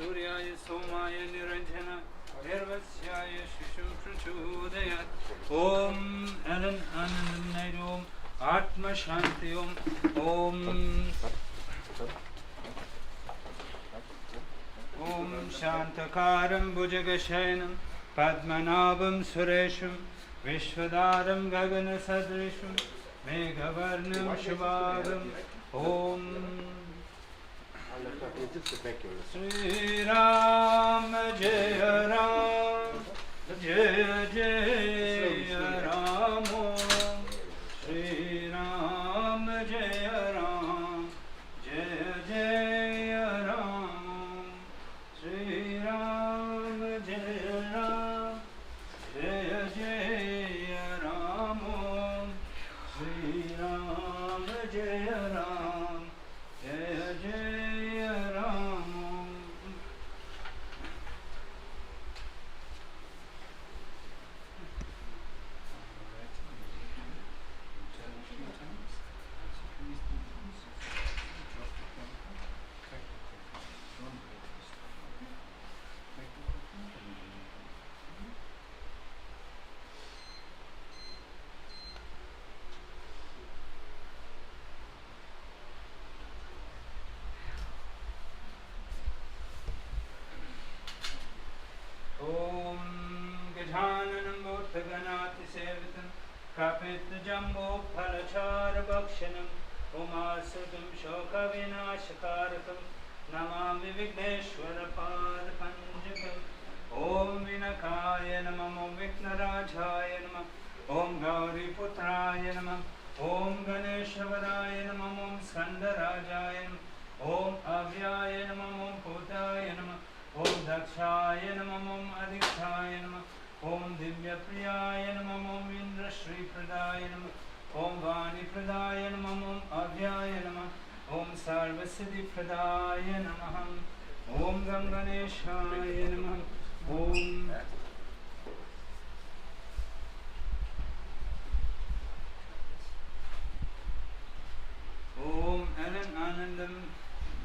सूर्याय सोमाय निरंजन निर्वस्याय शिशुं प्रचोदयात् ॐ अलं आनन्दं नैदोम आत्मशान्ति ॐ ॐ शान्तकारं भुजगशयनं पद्मनाभं सुरेशं विश्वदारं गगनसदृशं मेघवर्णं शुभांगं ॐ Shri Ram Jaya Ram Jaya Jaya Ram Shri Ram Jaya Ram Jaya Jaya Ram Shri Ram Jaya Ram Jaya Jaya Ram Shri Ram Jaya Ram Jaya Jaya Ram. Om Gajananam Bhottaganaatisevitam Kapitjambo Phalachara Bhakshanam Umasudam Shoka Vinashakaratam Namami Vigneshwara Pada Panjakam Om Vinakaya Namam Om Viknarajaya Namam Om Gauri Putraya Namam Om Ganeshavaraya Namam Om Skandarajaya Namam Om Avyaya Namam Om Putaya Namam Om Dakshaya Namam Om Adikshaya Namam Om Divya Priyaya Namam Om Indra Shri Pradaya Namam Om Vani Pradaya Namam Om Avyaya Namam Om Sarvasiddhi Pradaya Namam Om Ganganeshaya Namam Om Om Alan Anandham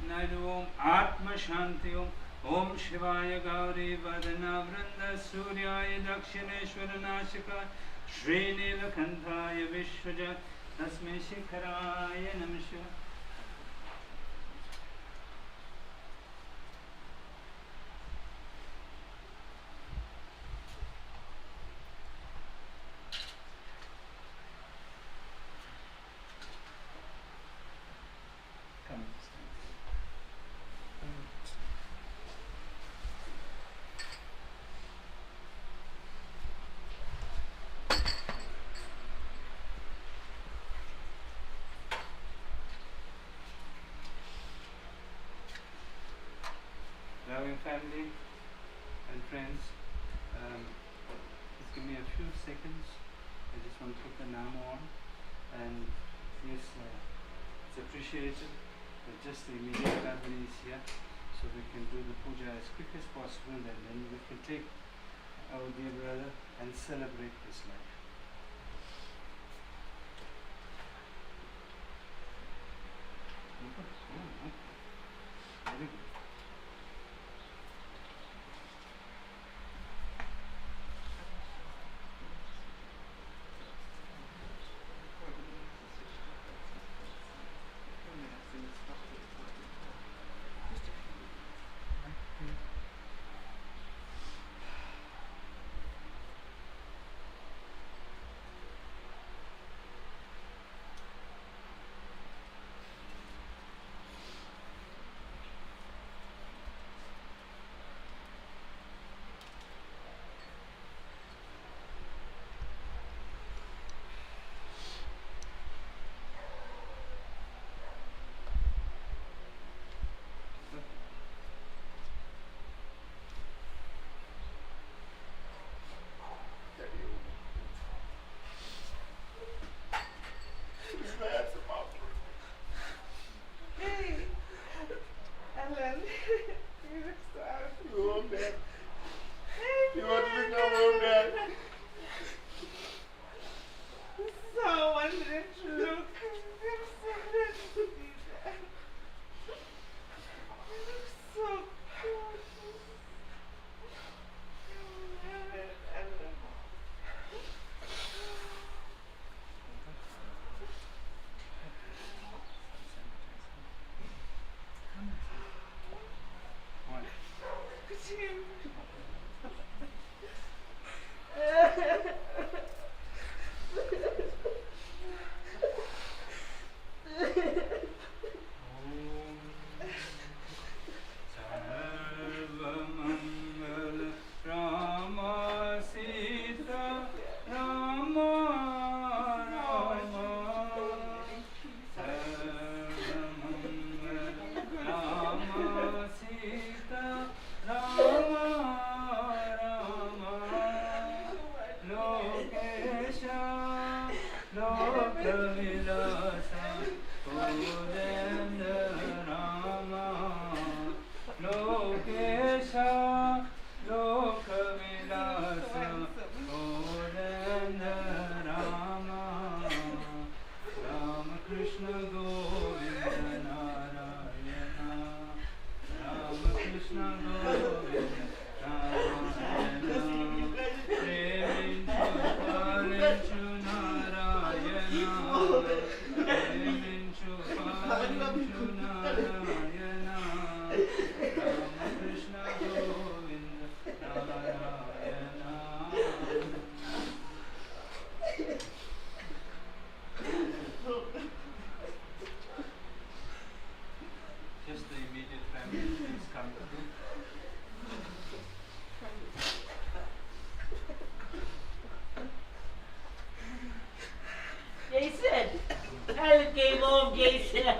Naidoo Atma Shanti Om Shivaya Gauri Vadana Vranda Suryaya Dakshineshwara Nashika Shri Nilakantaya Vishwaja Tasme Shikharaya Namaha. Loving family and friends, just give me a few seconds. I just want to put the Namo on, and yes, it's appreciated that just the immediate family is here, so we can do the puja as quick as possible, and then we can take our dear brother and celebrate this life. Very good. Krishna Govinda Narayana Rama Krishna Govinda Narayana Preminchu Parinchu Narayana Preminchu Parinchu Narayana Rama Krishna Govinda Narayana. Just the immediate family, please come through. Jason! Alan came home, Jason!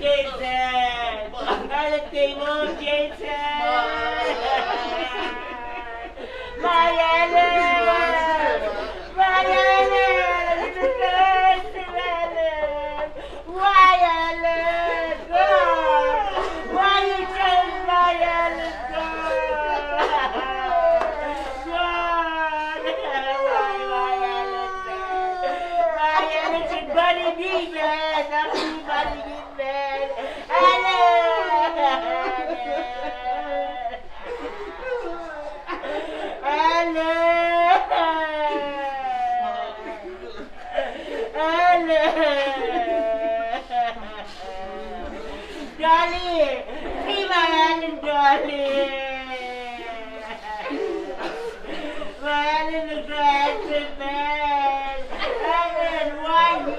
Jason! Alan came home, Jason! My Alan! My Alan! Little person, Alan! Why, Alan? God! Why you telling my Alan, God? God! Why Alan, man? My Alan should buddy me, man! Not me buddy me, man! Dolly! See my Alan, Dolly! My Alan is a handsome man! Alan, why you,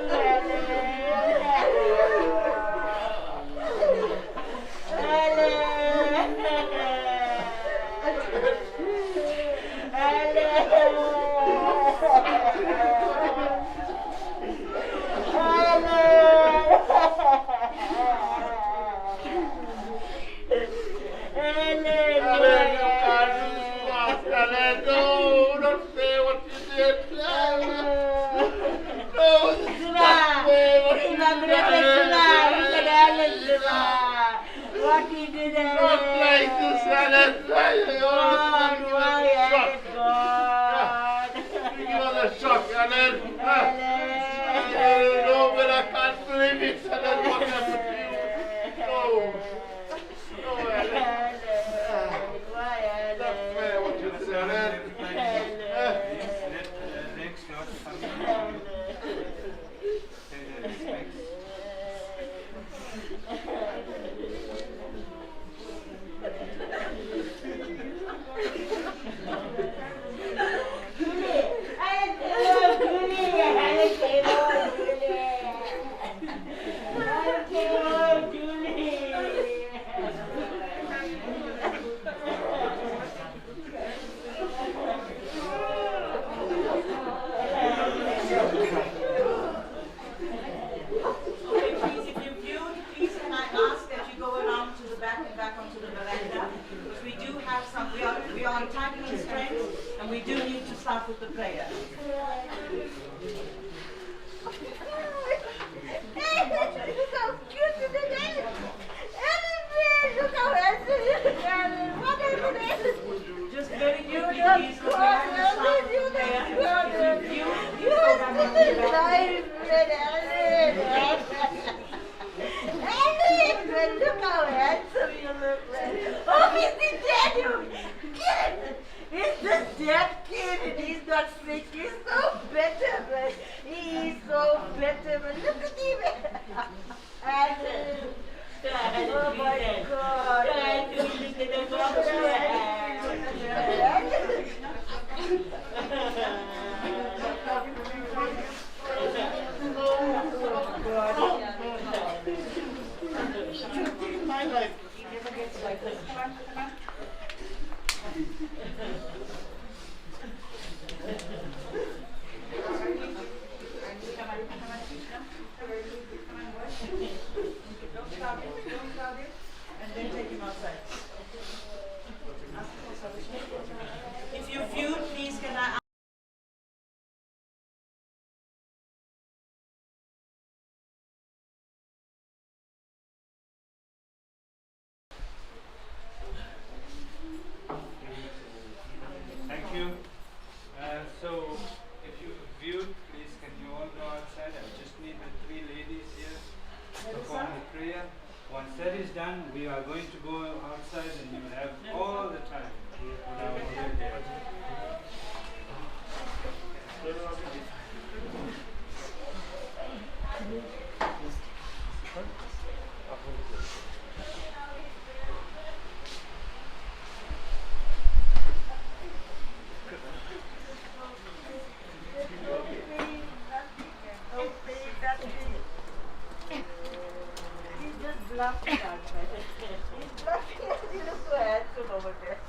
what he did, Not like this, Alan. God, why, Alan, God. Give us a shock, Alan. No, but I can't believe it, Alan. What happened to you? No. No, Alan. Why, Alan? That's fair what you said, Alan. Next lot coming. Pay the respects. We are on time constraints, and we do need to start with the prayer. Look how cute it is! Look how handsome it is! What happened? Just very You quickly, don't please, because we have to start with the prayer. You are still alive, Alan! Alan, look how handsome you look, man. Oh, he's the dead kid! He's the dead kid and he's not sick. He's so better, man. He's so better, man. Look at him. Alan. Oh my God. My life. He never gets like this. Come on, come on. Don't stop it, and then take him outside. If you feud, please can I Thank you. So, if you viewed, please can you all go outside? I just need that is done, we are going to go outside and you will have all the time on our holiday. He's just bluffing us, man. He's bluffing us. He looks so handsome over there.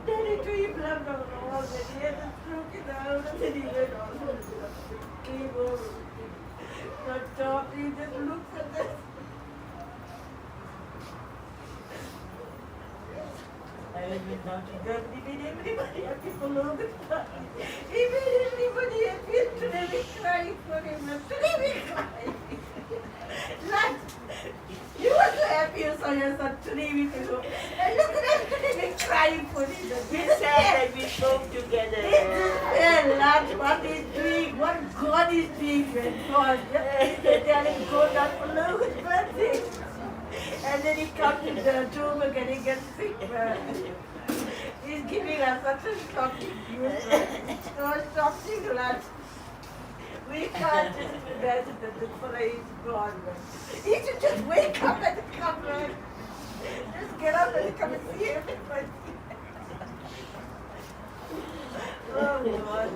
Daddy tree plumbed on the wall, and he had to stroke it out, and then he went on. Came over. Not talk, he just looks at us. I went down to Germany, made everybody happy for long time. He made everybody happy, and today we crying for him, and today we crying. Last, you were so happy you saw your son 3 weeks ago. And look at us today, we're crying for him. We said that we spoke together. Well, that's what he's doing, what God is doing when God just tell him go down for Logan's birthday. And then he comes to the tomb again, he gets sick, man. He's giving us such a shocking news, man. So shocking, lad. We can't just imagine that the fella is gone, man. He should just wake up and come, man. Just get up and come and see everybody. Oh, Lord.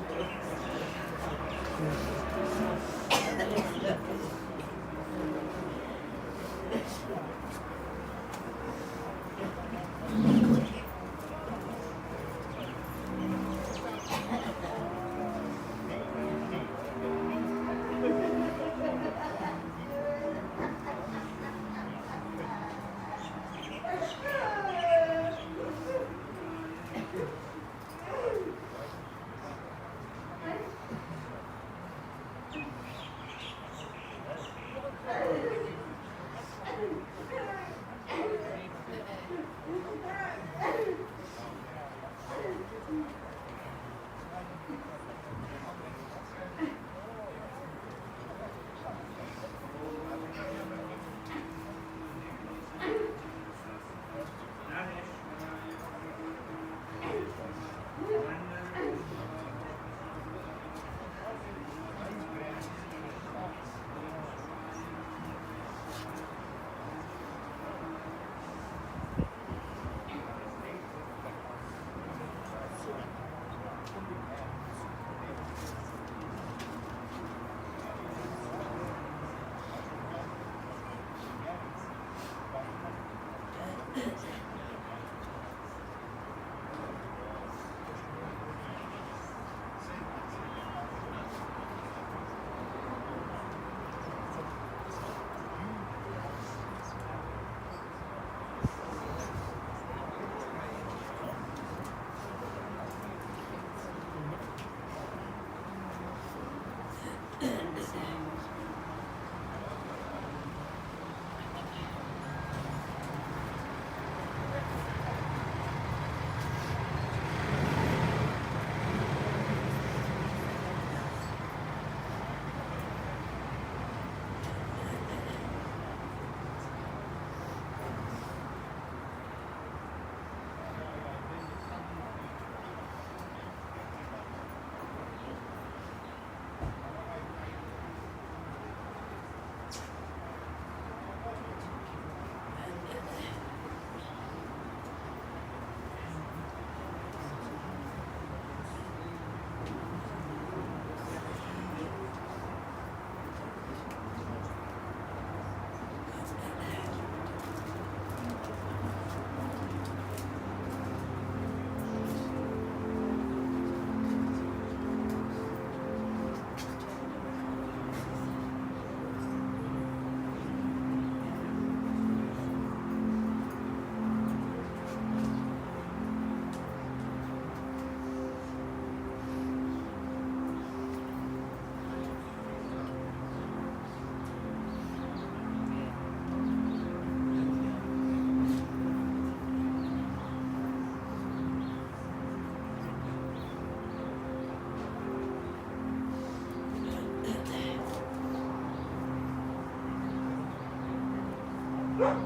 Sir,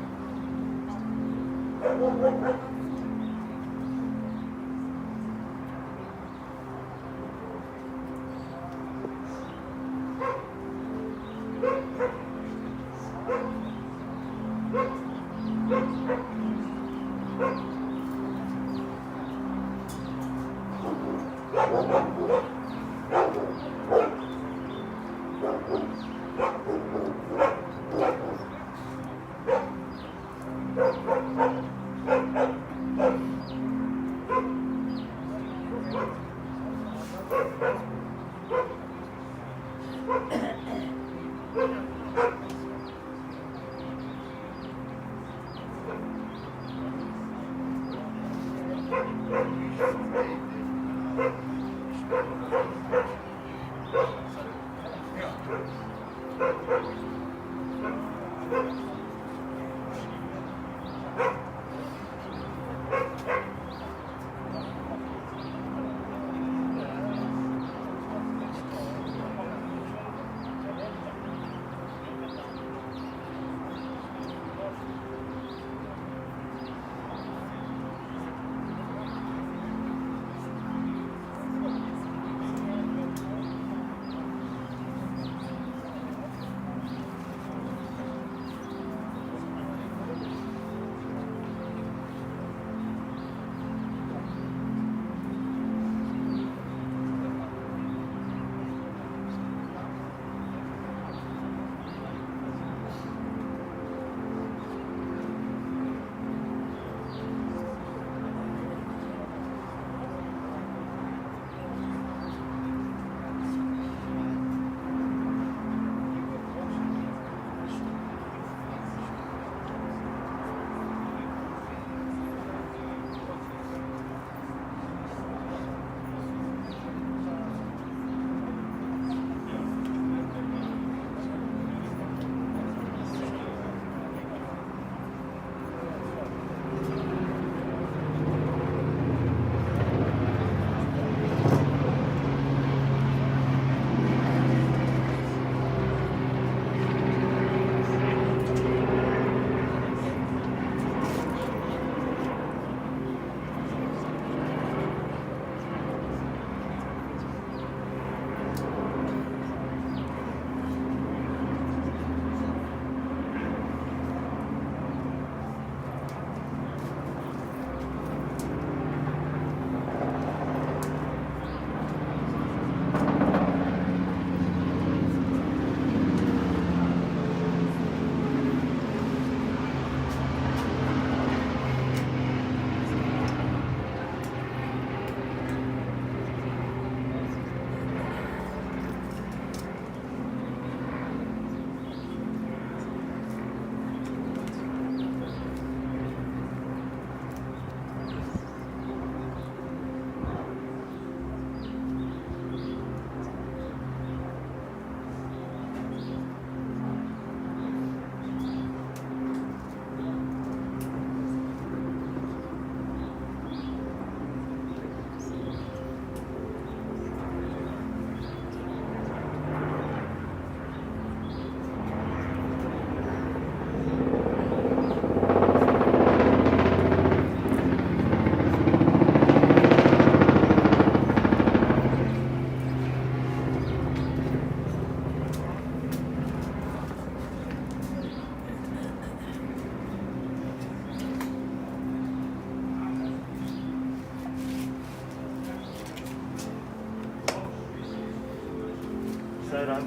an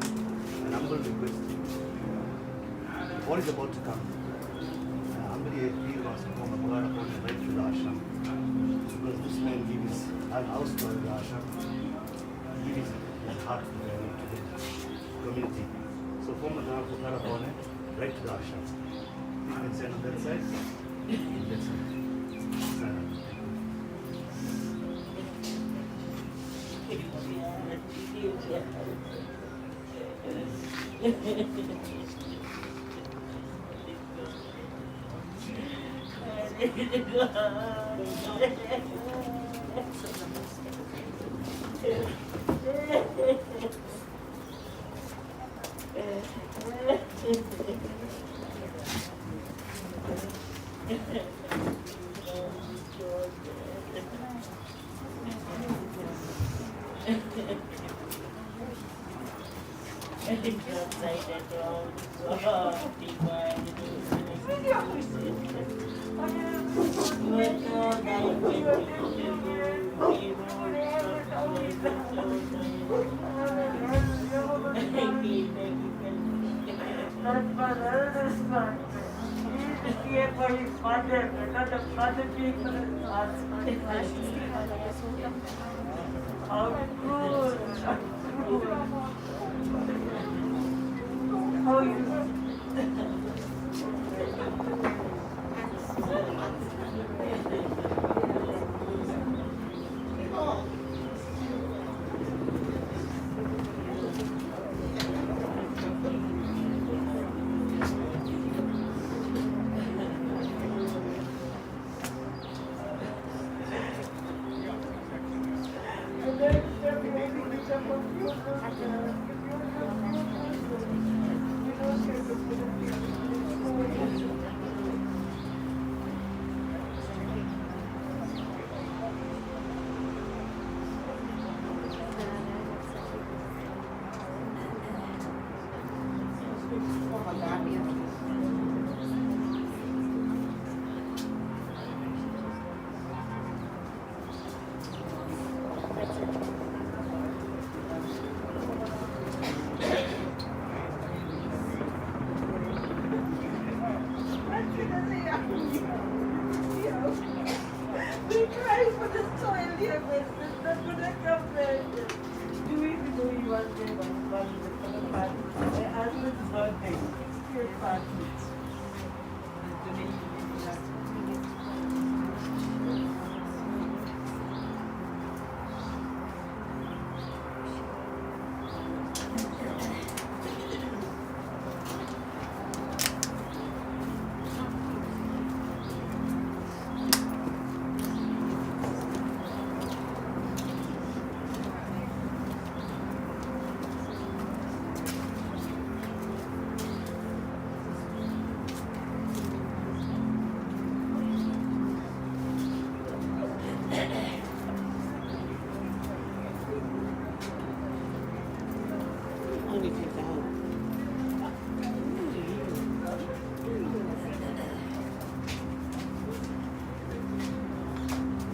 humble request. What is about to come? Humbly appeal was upon the Bhagavad upon the right to the ashram. Because this man gave his house to the ashram, he gave his heart to the community. So from the Bhagavad upon it, right to the ashram. You can stand on that side. That's it. Stand up.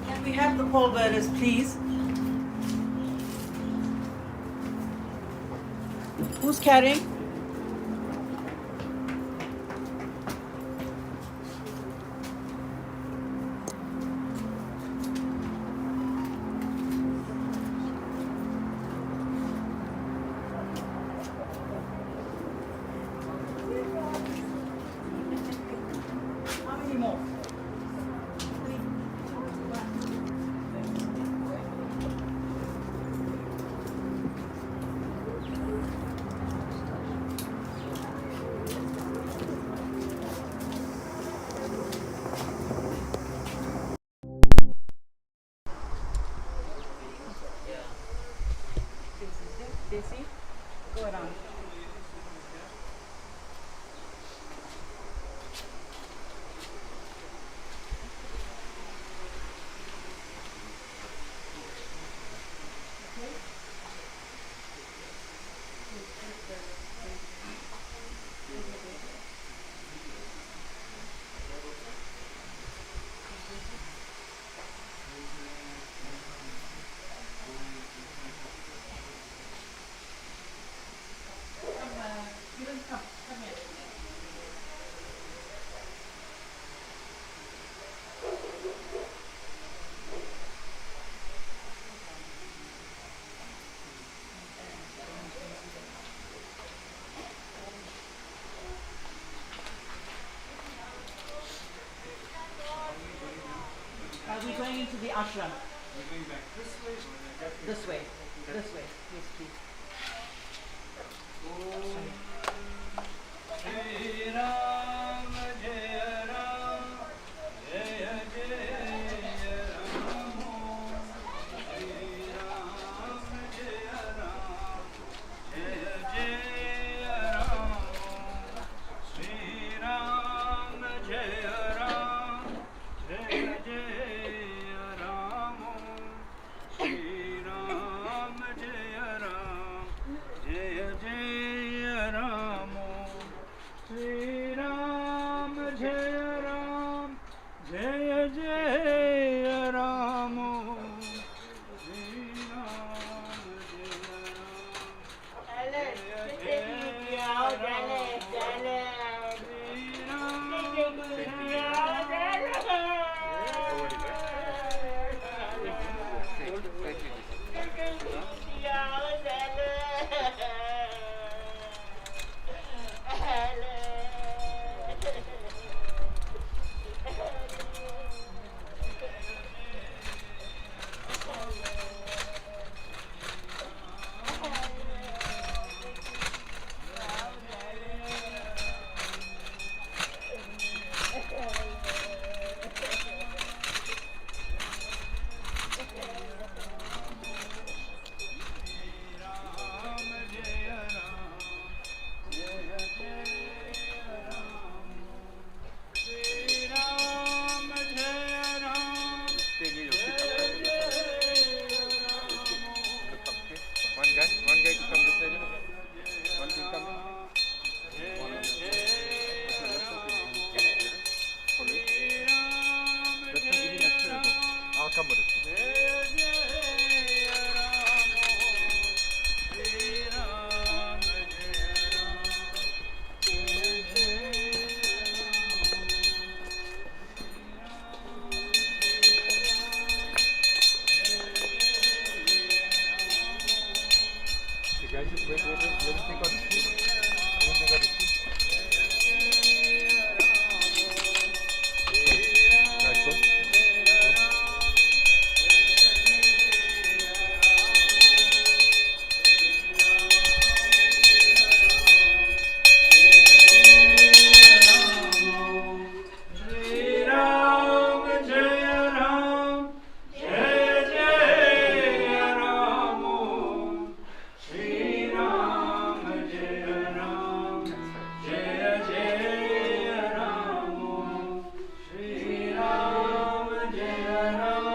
Can we have the pallbearers, please? Who's carrying? How many more? Daisy, go around. Are we going into the ashram? We're going back this way or that way? This way. This way. Yes, please. Shri Ram Jaya Ram Jaya Jaya Ram Shri Ram Jaya Ram Jaya Jaya Ram Shri Ram Jaya Ram Shri Ram Jaya Ram Jaya Jaya Ram Shri Ram Jaya Alan, Ram take it out, Alan, Alan. Shri Ram Take it out, Alan. One guy to come this side. One to come. I'll come with it. You guys just wait. Let me take out the seat. Let me take out the seat. Right, go. Shri Ram Jaya Ram Jaya Jaya Ram Shri Ram Jaya Ram Jaya Jaya Ram Shri Ram Jaya Ram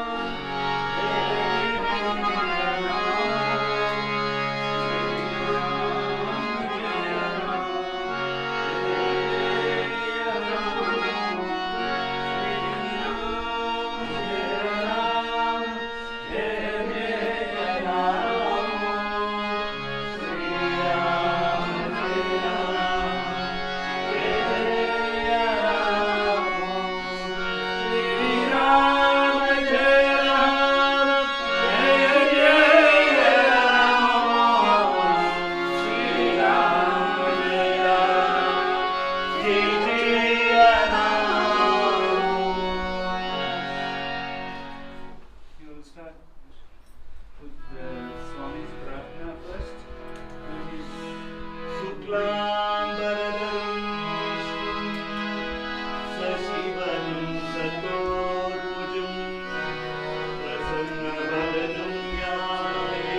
You will start with the Swami's Prarthana first, which is Shuklambaradharam Sasivanam Satorujam Prasannavadhanam Yame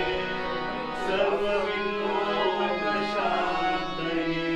Sarvavinopashantaye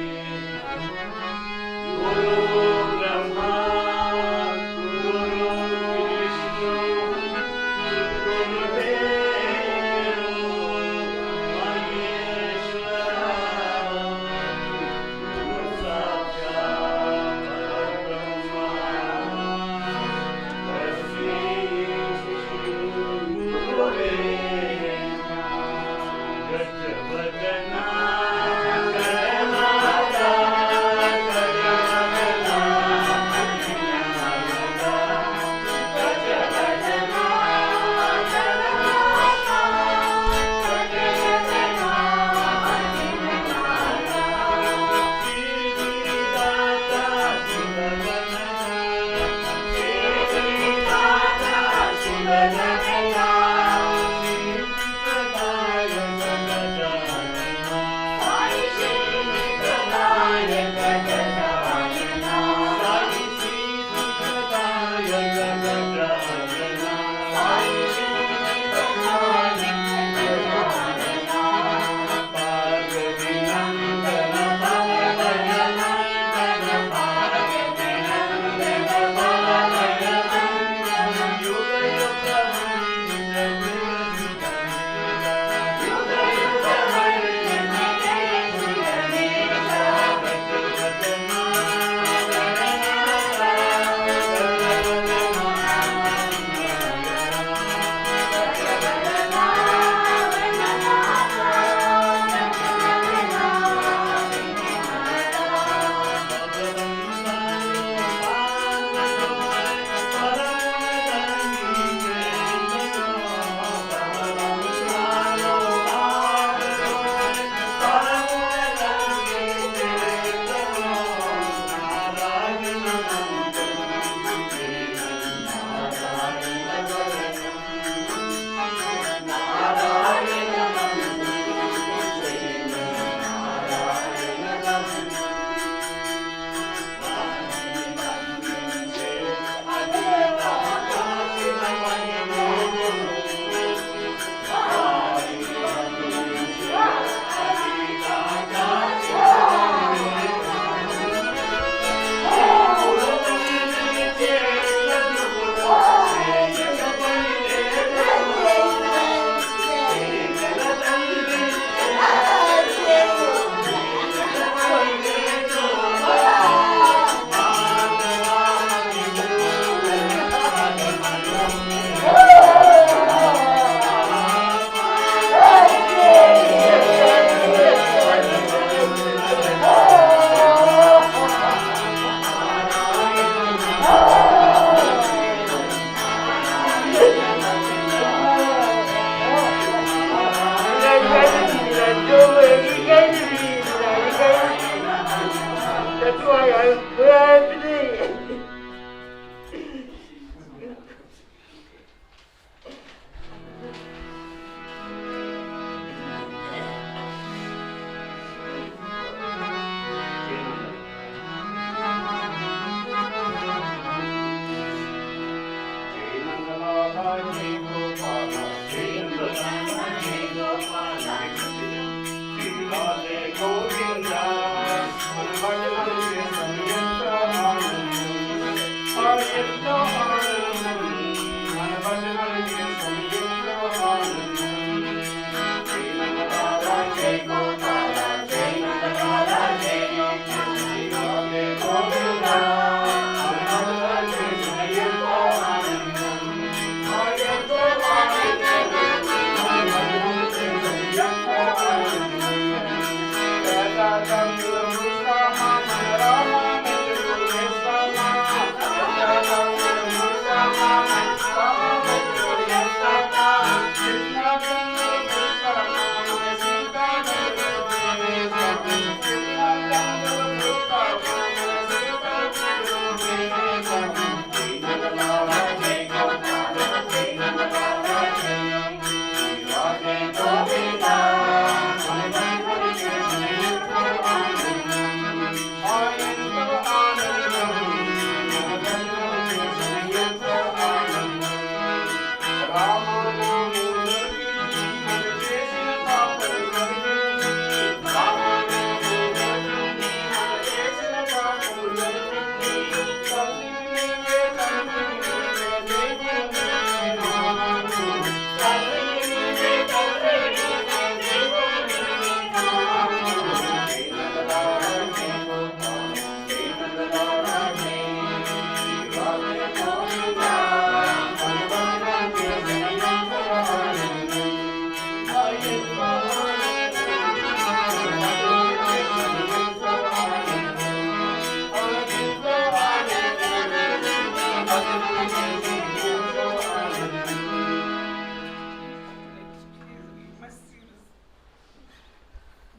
Royal birthday.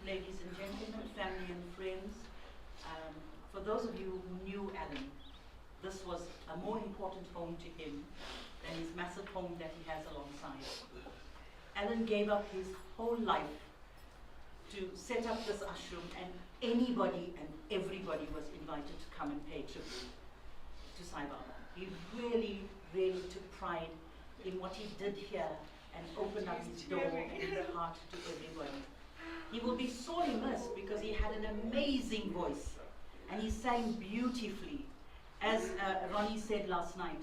Ladies and gentlemen, family and friends, for those of you who knew Alan, this was a more important home to him than his massive home that he has alongside. Alan gave up his whole life to set up this ashram, and anybody and everybody was invited to come and pay tribute to Sai Baba. He really, really took pride in what he did here and opened up his door and his heart to everybody. He will be sorely missed because he had an amazing voice and he sang beautifully. As Ronnie said last night,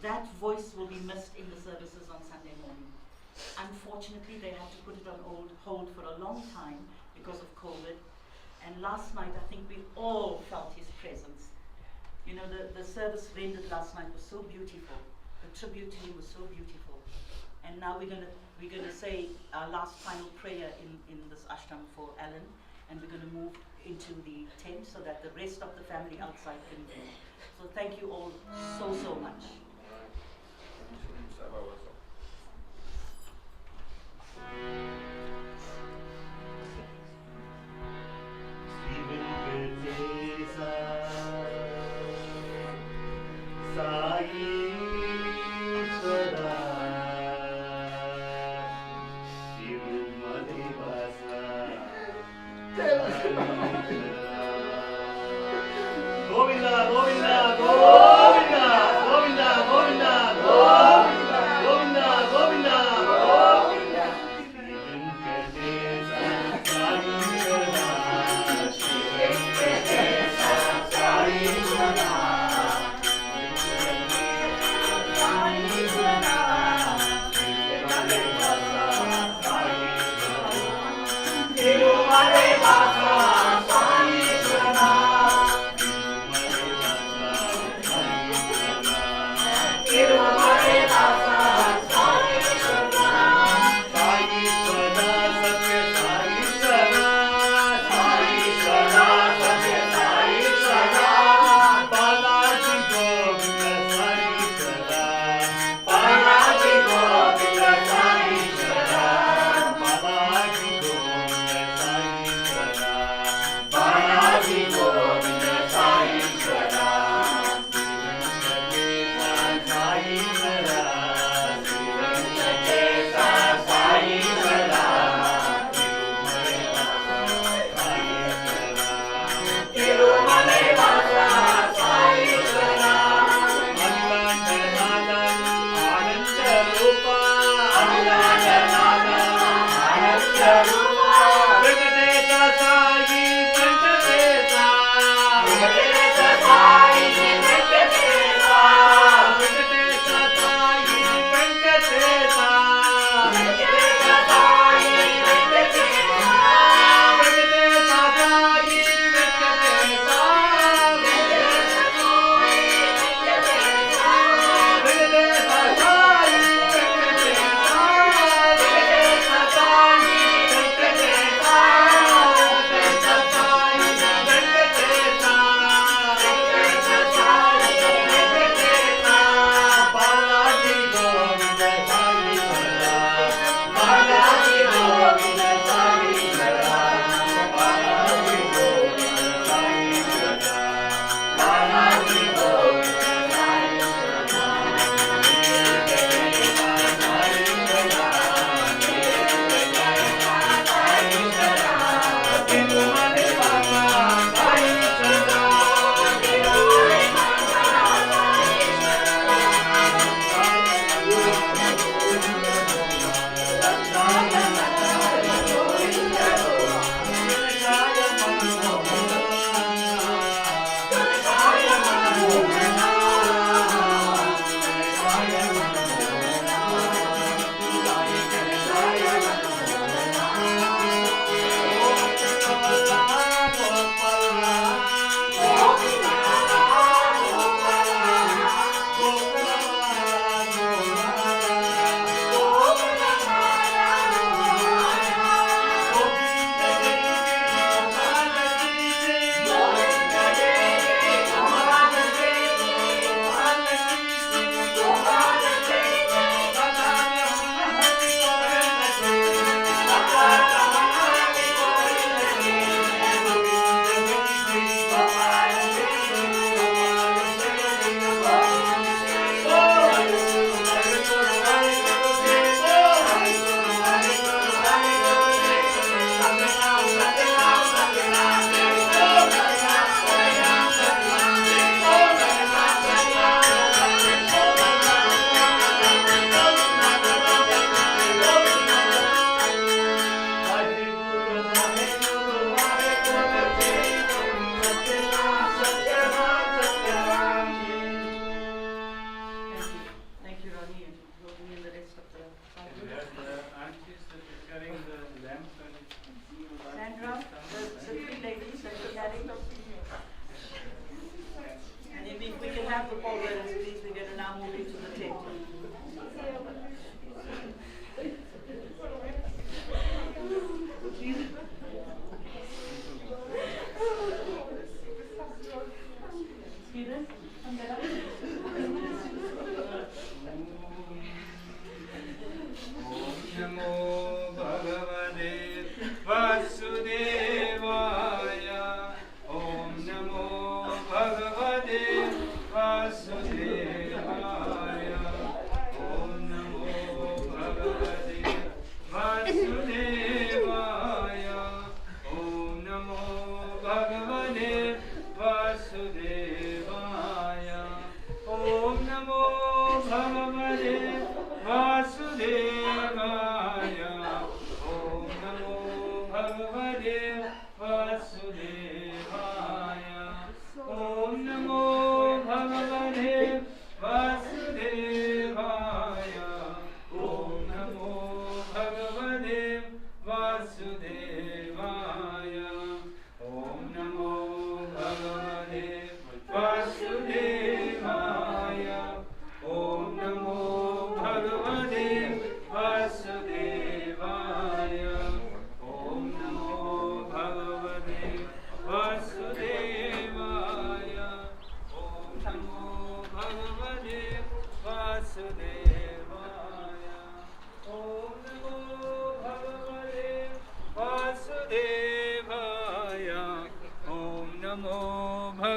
that voice will be missed in the services on Sunday morning. Unfortunately, they had to put it on hold for a long time because of COVID. And last night, I think we all felt his presence. You know, the service rendered last night was so beautiful. The tribute to him was so beautiful. And now we're gonna say our last final prayer in this ashram for Alan, and we're gonna move into the tent so that the rest of the family outside can go. So thank you all so much. Govinda, Govinda, Govinda, Govinda, Govinda, Govinda, Govinda, Govinda, Govinda. Hare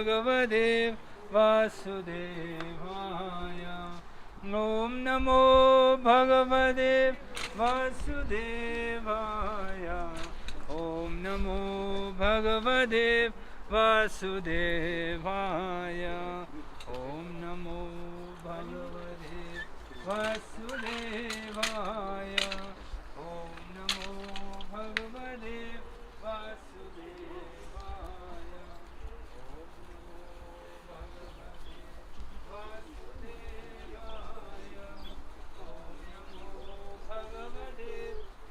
Bhagavate Vasudevaya. Om Namo Bhagavate Vasudevaya. Om Namo Bhagavate Vasudevaya. Om Namo Bhagavate Vasudevaya. Om Namo Bhagavate Vasudevaya. Om Namo Bhagavate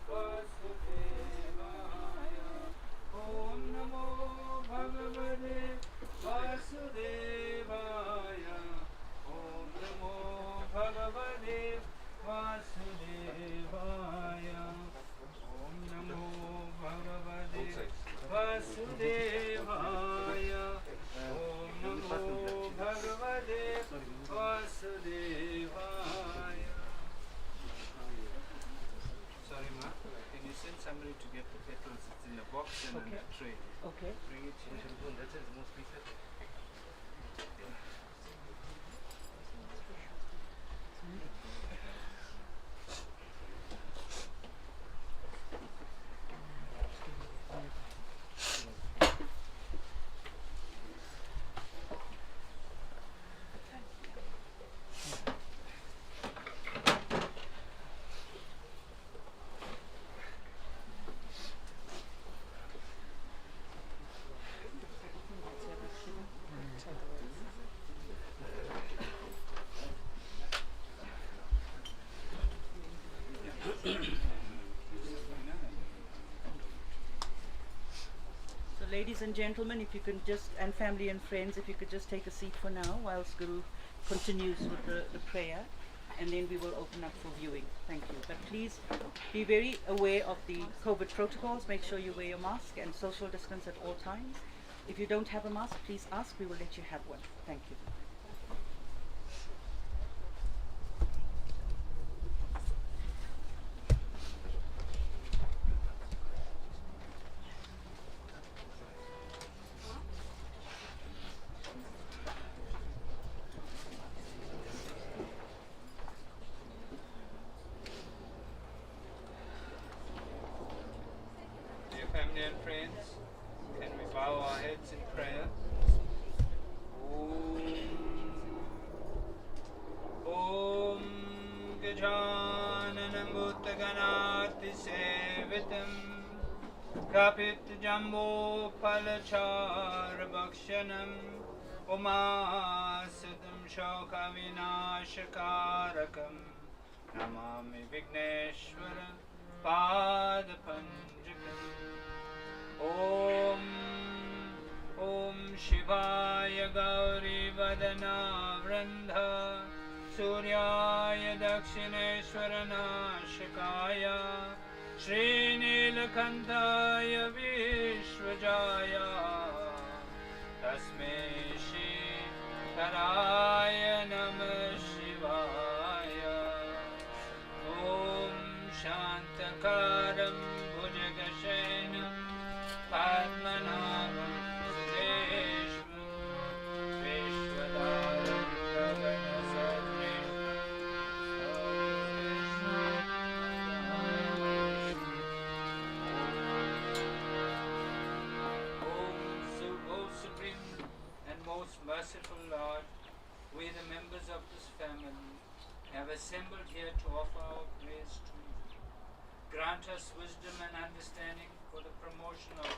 Vasudevaya. Om Namo Bhagavate Vasudevaya. Om Namo Bhagavate Vasudevaya. Om Namo Bhagavate Vasudevaya. Sorry, Ma. Can you send somebody to get the petals? It's in a box and in a tray. Okay. Bring it here. That is mostly petals. So ladies and gentlemen, if you can just, and family and friends, if you could just take a seat for now whilst Guru continues with the prayer, and then we will open up for viewing. Thank you. But please be very aware of the COVID protocols. Make sure you wear your mask and social distance at all times. If you don't have a mask, please ask. We will let you have one. Thank you. Dear family and friends, can we bow our heads in prayer? Om Gajananam Bhuttaganati Sevitam Kapit Jambo Palachar Bhakshanam Umasadam Shoka Vinashakarakam Namami Vigneshwara Padapanjakam. Om Shivaya Gauri Vadana Vrandha Suryaya Dakshineshwara Nashikaya Shri Nilakantaya Vishwajaya Tasme Shri Karaya Namah Shivaya. Om Shantakaram Bhujagashenam Padmanabham Sudeshvam Vishwadaram Gaganasatrim O Supreme and most merciful Lord, we the members of this family have assembled here to offer our praise to you. Grant us wisdom and understanding for the promotion of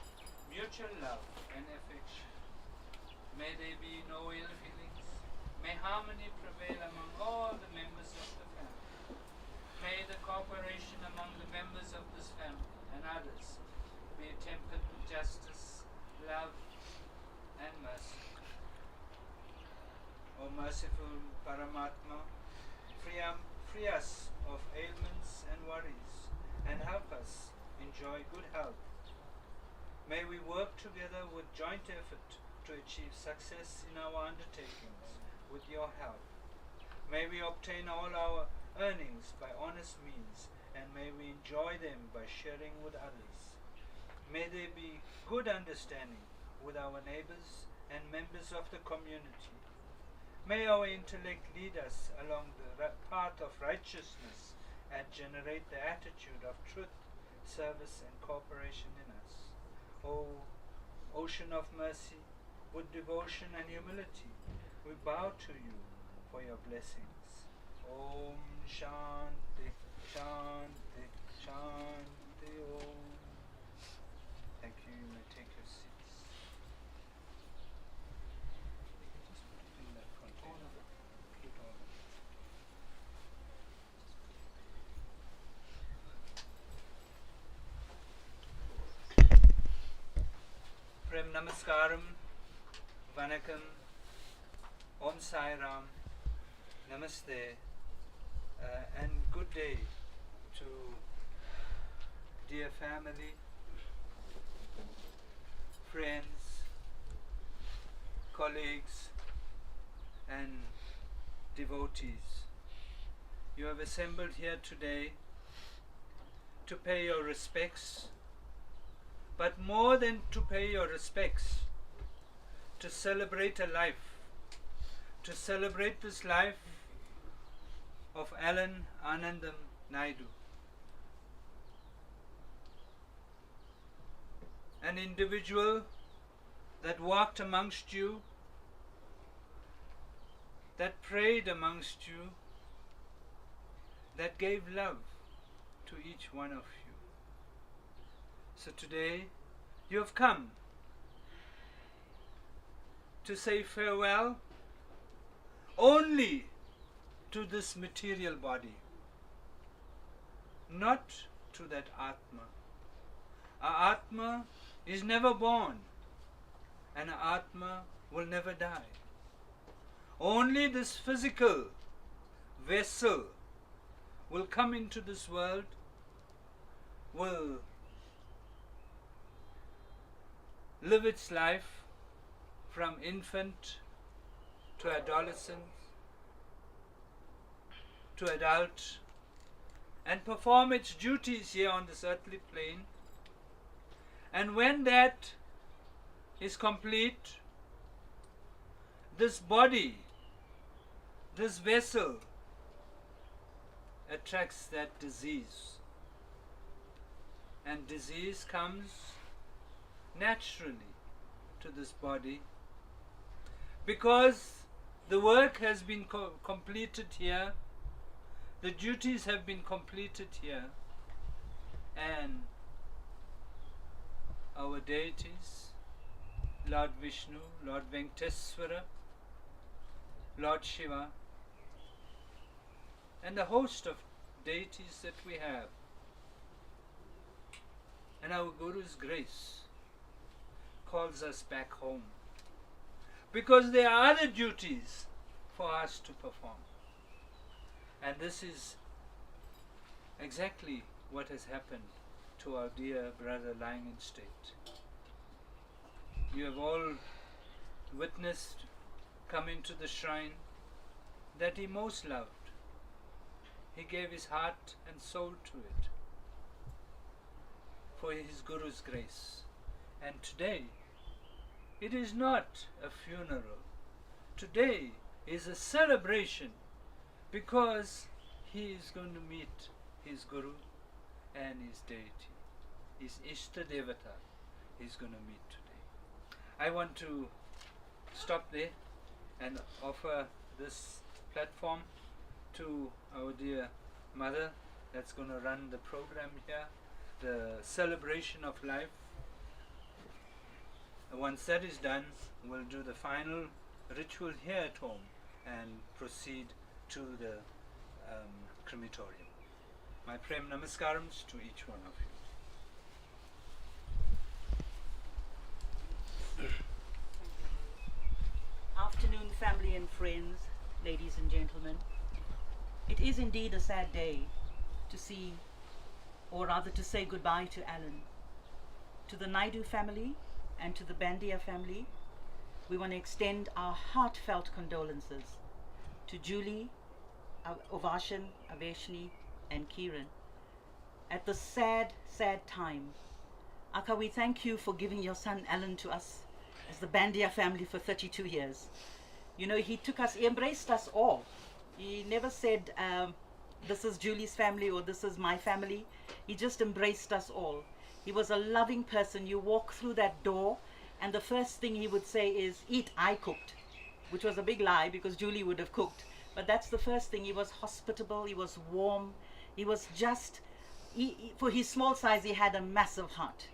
mutual love and affection. May there be no ill feelings. May harmony prevail among all the members of the family. May the cooperation among the members of this family and others be tempered with justice, love, and mercy. O merciful Paramatma, free us of ailments and worries, and help us enjoy good health. May we work together with joint effort to achieve success in our undertakings with your help. May we obtain all our earnings by honest means, and may we enjoy them by sharing with others. May there be good understanding with our neighbors and members of the community. May our intellect lead us along the path of righteousness and generate the attitude of truth, service and cooperation in us. O ocean of mercy, with devotion and humility, we bow to you for your blessings. Om Shanti, Shanti, Shanti Om. Thank you. You may take your seats. You can just put it in that container. Put all of it. Prem Namaskaram, Vanakkam, Om Sai Ram, Namaste, and good day to dear family, friends, colleagues, and devotees. You have assembled here today to pay your respects, but more than to pay your respects, to celebrate a life, to celebrate this life of ALLAN ANANDHAM NAIDOO, an individual that walked amongst you, that prayed amongst you, that gave love to each one of you. So today you have come to say farewell only to this material body, not to that Atma. Our Atma is never born, and our Atma will never die. Only this physical vessel will come into this world, will live its life from infant to adolescent to adult, and perform its duties here on this earthly plane. And when that is complete, this body, this vessel, attracts that disease. And disease comes naturally to this body because the work has been completed here, the duties have been completed here, and our deities, Lord Vishnu, Lord Venkateswara, Lord Shiva, and the host of deities that we have, and our Guru's grace calls us back home, because there are other duties for us to perform. And this is exactly what has happened to our dear brother lying in state. You have all witnessed, come into the shrine that he most loved. He gave his heart and soul to it for his Guru's grace. And today, it is not a funeral. Today is a celebration, because he is going to meet his Guru and his deity, his Ishta Devata, he's going to meet today. I want to stop there and offer this platform to our dear mother that's going to run the program here, the celebration of life. And once that is done, we'll do the final ritual here at home and proceed to the crematorium. My Prem Namaskarams to each one of you. Afternoon, family and friends, ladies and gentlemen. It is indeed a sad day to see, or rather to say goodbye to ALLAN. To the Naidu family and to the Bandia family, we want to extend our heartfelt condolences to Julie, Ovashan, Aveshni, and Kiran at the sad, sad time. Akka, we thank you for giving your son ALLAN to us, as the Bandia family for 32 years. You know, he embraced us all. He never said, this is Julie's family or this is my family. He just embraced us all. He was a loving person. You walk through that door and the first thing he would say is, eat, I cooked, which was a big lie because Julie would have cooked. But that's the first thing. He was hospitable, he was warm, he was just, for his small size, he had a massive heart.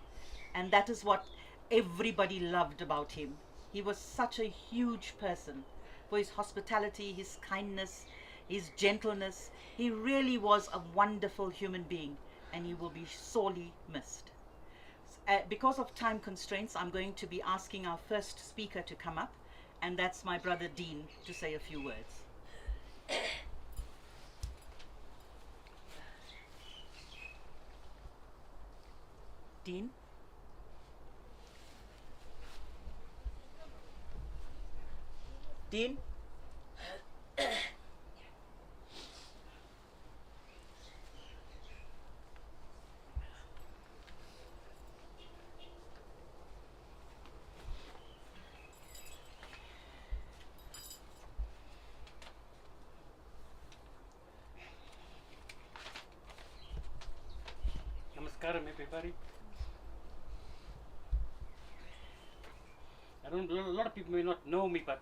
And that is what everybody loved about him. He was such a huge person for his hospitality, his kindness, his gentleness. He really was a wonderful human being, and he will be sorely missed. Because of time constraints, I'm going to be asking our first speaker to come up, and that's my brother Dean to say a few words. Dean? Dean? Namaskaram, everybody. A lot of people may not know me, but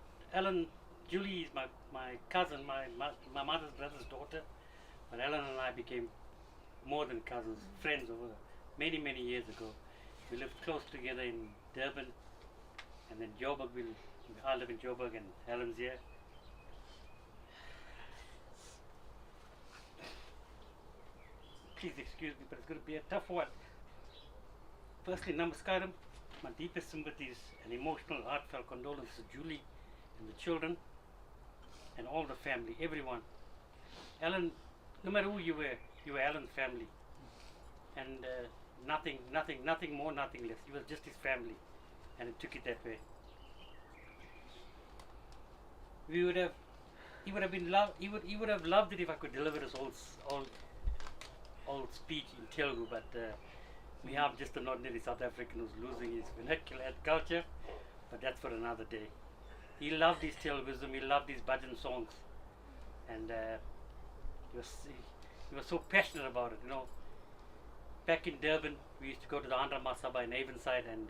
Julie is my cousin, my mother's brother's daughter. But Alan and I became more than cousins, friends over many, many years ago. We lived close together in Durban, and then Joburg. I live in Joburg, and Alan's here. Please excuse me, but it's going to be a tough one. Firstly, Namaskaram. My deepest sympathies and emotional, heartfelt condolences to Julie and the children and all the family, everyone. Alan, no matter who you were Alan's family. And nothing more, nothing less. You were just his family, and it took it that way. He would have loved it if I could deliver this old speech in Telugu, but we have just an ordinary South African who's losing his vernacular culture, but that's for another day. He loved his Teluguism, he loved his bhajan songs, and he was so passionate about it, you know. Back in Durban, we used to go to the Andhra Mahasabha in Avonside, and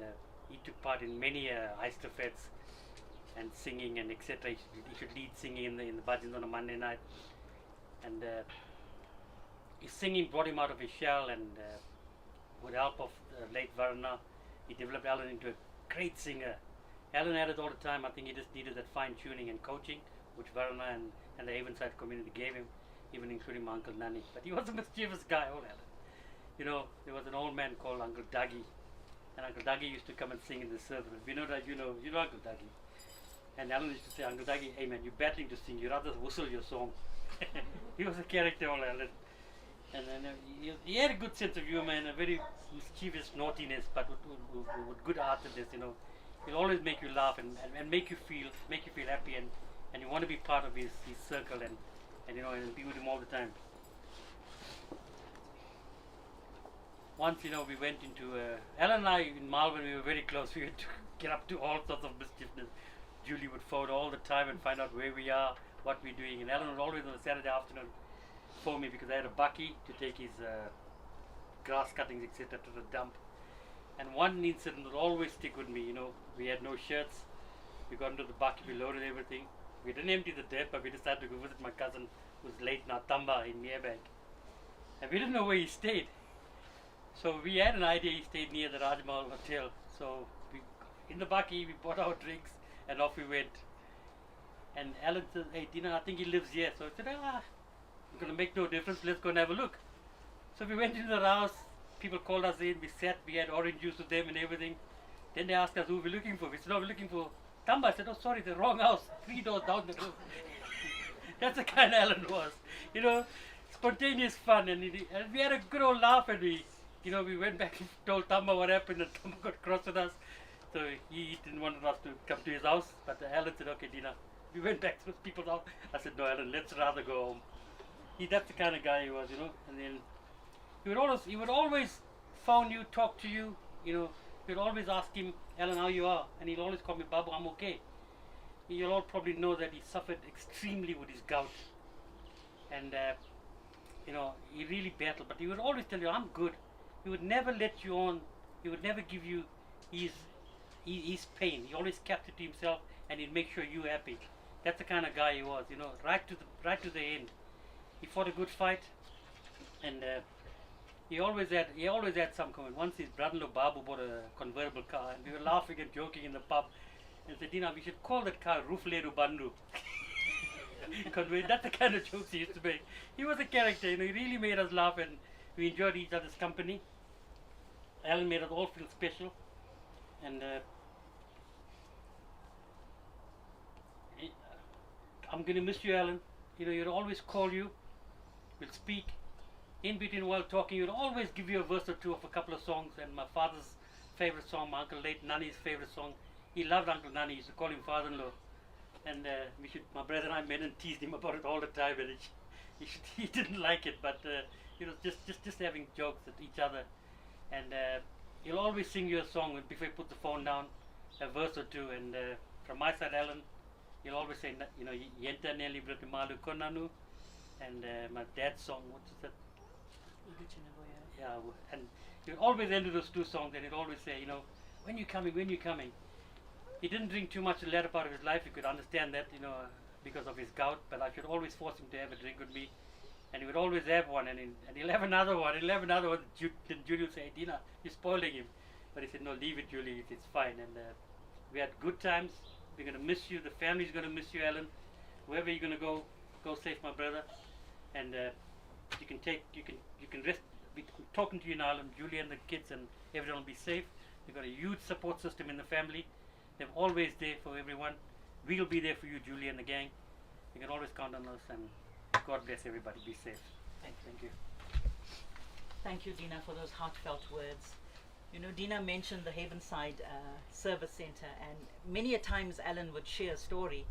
he took part in many Eistafets and singing and etc. He should lead singing in the bhajans on a Monday night, and his singing brought him out of his shell, and with the help of late Varna, he developed Alan into a great singer. Alan had it all the time. I think he just needed that fine tuning and coaching, which Varna and the Avonside community gave him, even including my Uncle Nani. But he was a mischievous guy, old Alan. You know, there was an old man called Uncle Dougie, and Uncle Dougie used to come and sing in the service. We know that you know Uncle Dougie. And Alan used to say, Uncle Dougie, hey man, you're battling to sing, you rather whistle your song. He was a character, old Alan. And he had a good sense of humor and a very mischievous naughtiness, but with good heartedness, you know. He'll always make you laugh and make you feel happy, and you want to be part of his circle and you know, and be with him all the time. Once, you know, we went into Alan and I in Malvern, we were very close. We would get up to all sorts of mischievous. Julie would phone all the time and find out where we are, what we're doing, and Alan would always on a Saturday afternoon phone me because I had a bakkie to take his grass cuttings, etc. to the dump. And one incident will always stick with me, you know. We had no shirts. We got into the bakkie, we loaded everything. We didn't empty the dirt, but we decided to go visit my cousin who's late now, Tamba in Merebank. And we didn't know where he stayed. So we had an idea he stayed near the Rajmahal Hotel. So in the bakkie, we bought our drinks and off we went. And Alan said, hey Dina, I think he lives here. So I said, it's going to make no difference, let's go and have a look. So we went into the house, people called us in, we sat, we had orange juice with them and everything. Then they asked us who we're looking for. We said, no, we're looking for Tamba. I said, oh sorry, the wrong house, 3 doors down the road. That's the kind Alan was, you know, spontaneous fun, and we had a good old laugh, and we went back and told Tamba what happened, and Tamba got cross with us. So he didn't want us to come to his house, but Alan said, okay Dina. We went back to people's house. I said, no Alan, let's rather go home. That's the kind of guy he was, you know. And then he would always phone you, talk to you, you know. You'd always ask him Alan, how you are? And he'll always call me Babu, I'm okay. You'll all probably know that he suffered extremely with his gout. And, you know, he really battled. But he would always tell you, I'm good. He would never let you on. He would never give you his pain. He always kept it to himself, and he'd make sure you're happy. That's the kind of guy he was, you know, right to the end. He fought a good fight, and he always had some comment. Once his brother-in-law Babu bought a convertible car, and we were laughing and joking in the pub, and said, Dina, we should call that car Rufleru Bandu. That's the kind of jokes he used to make. He was a character, you know. He really made us laugh, and we enjoyed each other's company. Alan made us all feel special, and I'm going to miss you, Alan. You know, you'd always call you, we'll speak. In between while talking, you'd always give you a verse or two of a couple of songs, and my father's favorite song, my Uncle late Nani's favorite song. He loved Uncle Nani, he used to call him father-in-law. And my brother and I met and teased him about it all the time, and he didn't like it, but you know, just having jokes at each other. And he'll always sing you a song before he puts the phone down, a verse or two. And from my side, Alan, he'll always say, you know, Yenta Nelly Bratimalu Konanu, and my dad's song, what's that? Yeah, and he'll always end with those two songs, and he'll always say, you know, when you coming, when you coming. He didn't drink too much the latter part of his life. You could understand that, you know, because of his gout. But I should always force him to have a drink with me, and he would always have one. And he'll have another one. He'll have another one. Then Julie would say, Dina, you're spoiling him. But he said, no, leave it, Julie. It's fine. And we had good times. We're gonna miss you. The family's gonna miss you, Alan. Wherever you're gonna go safe, my brother. And you can rest. We're talking to you now, Alan. Julie and the kids and everyone will be safe. We've got a huge support system in the family. They're always there for everyone. We'll be there for you, Julie and the gang. You can always count on us, and God bless everybody. Be safe. Thank you. Thank you, Dina, for those heartfelt words. You know, Dina mentioned the Havenside Service Center, and many a times Alan would share a story,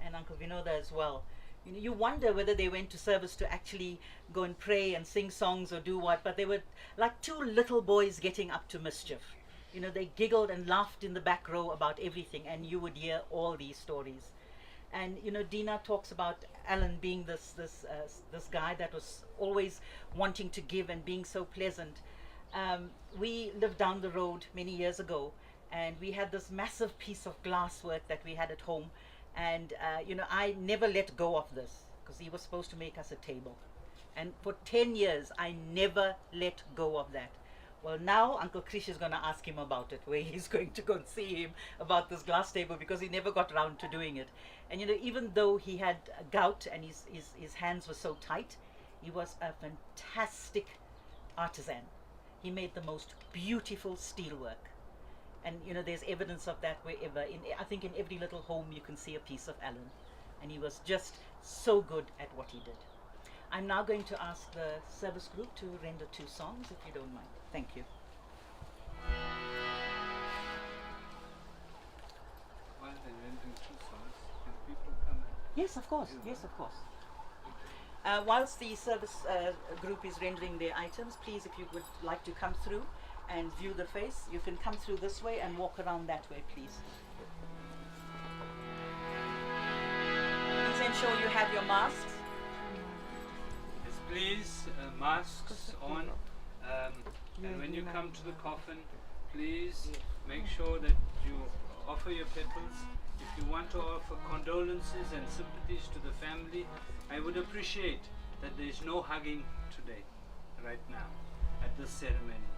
and Uncle Vinoda as well. You know, you wonder whether they went to service to actually go and pray and sing songs or do what, but they were like two little boys getting up to mischief. You know, they giggled and laughed in the back row about everything, and you would hear all these stories. And you know, Dina talks about Alan being this guy that was always wanting to give and being so pleasant. We lived down the road many years ago, and we had this massive piece of glasswork that we had at home. And you know, I never let go of this because he was supposed to make us a table. And for 10 years, I never let go of that. Well, now Uncle Krish is going to ask him about it, where he's going to go and see him about this glass table, because he never got around to doing it. And you know, even though he had gout and his hands were so tight, he was a fantastic artisan. He made the most beautiful steelwork. And you know, there's evidence of that wherever. I think in every little home you can see a piece of Alan. And he was just so good at what he did. I'm now going to ask the service group to render 2 songs, if you don't mind. Thank you. While they're rendering 2 songs, can people come and... Yes, of course. Yes, of course. Whilst the service group is rendering their items, please, if you would like to come through and view the face, you can come through this way and walk around that way, please. Please ensure you have your masks. Yes, please, masks on. And when you come to the coffin, please make sure that you offer your petals. If you want to offer condolences and sympathies to the family, I would appreciate that there is no hugging today, right now, at this ceremony.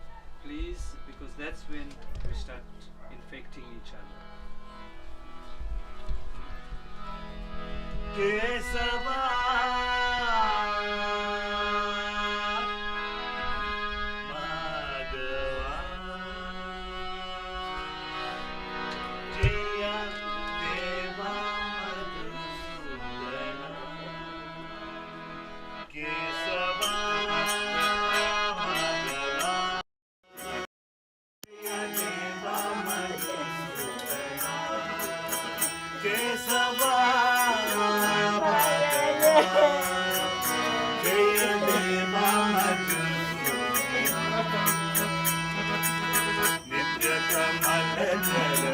Please, because that's when we start infecting each other. Nitya Kamala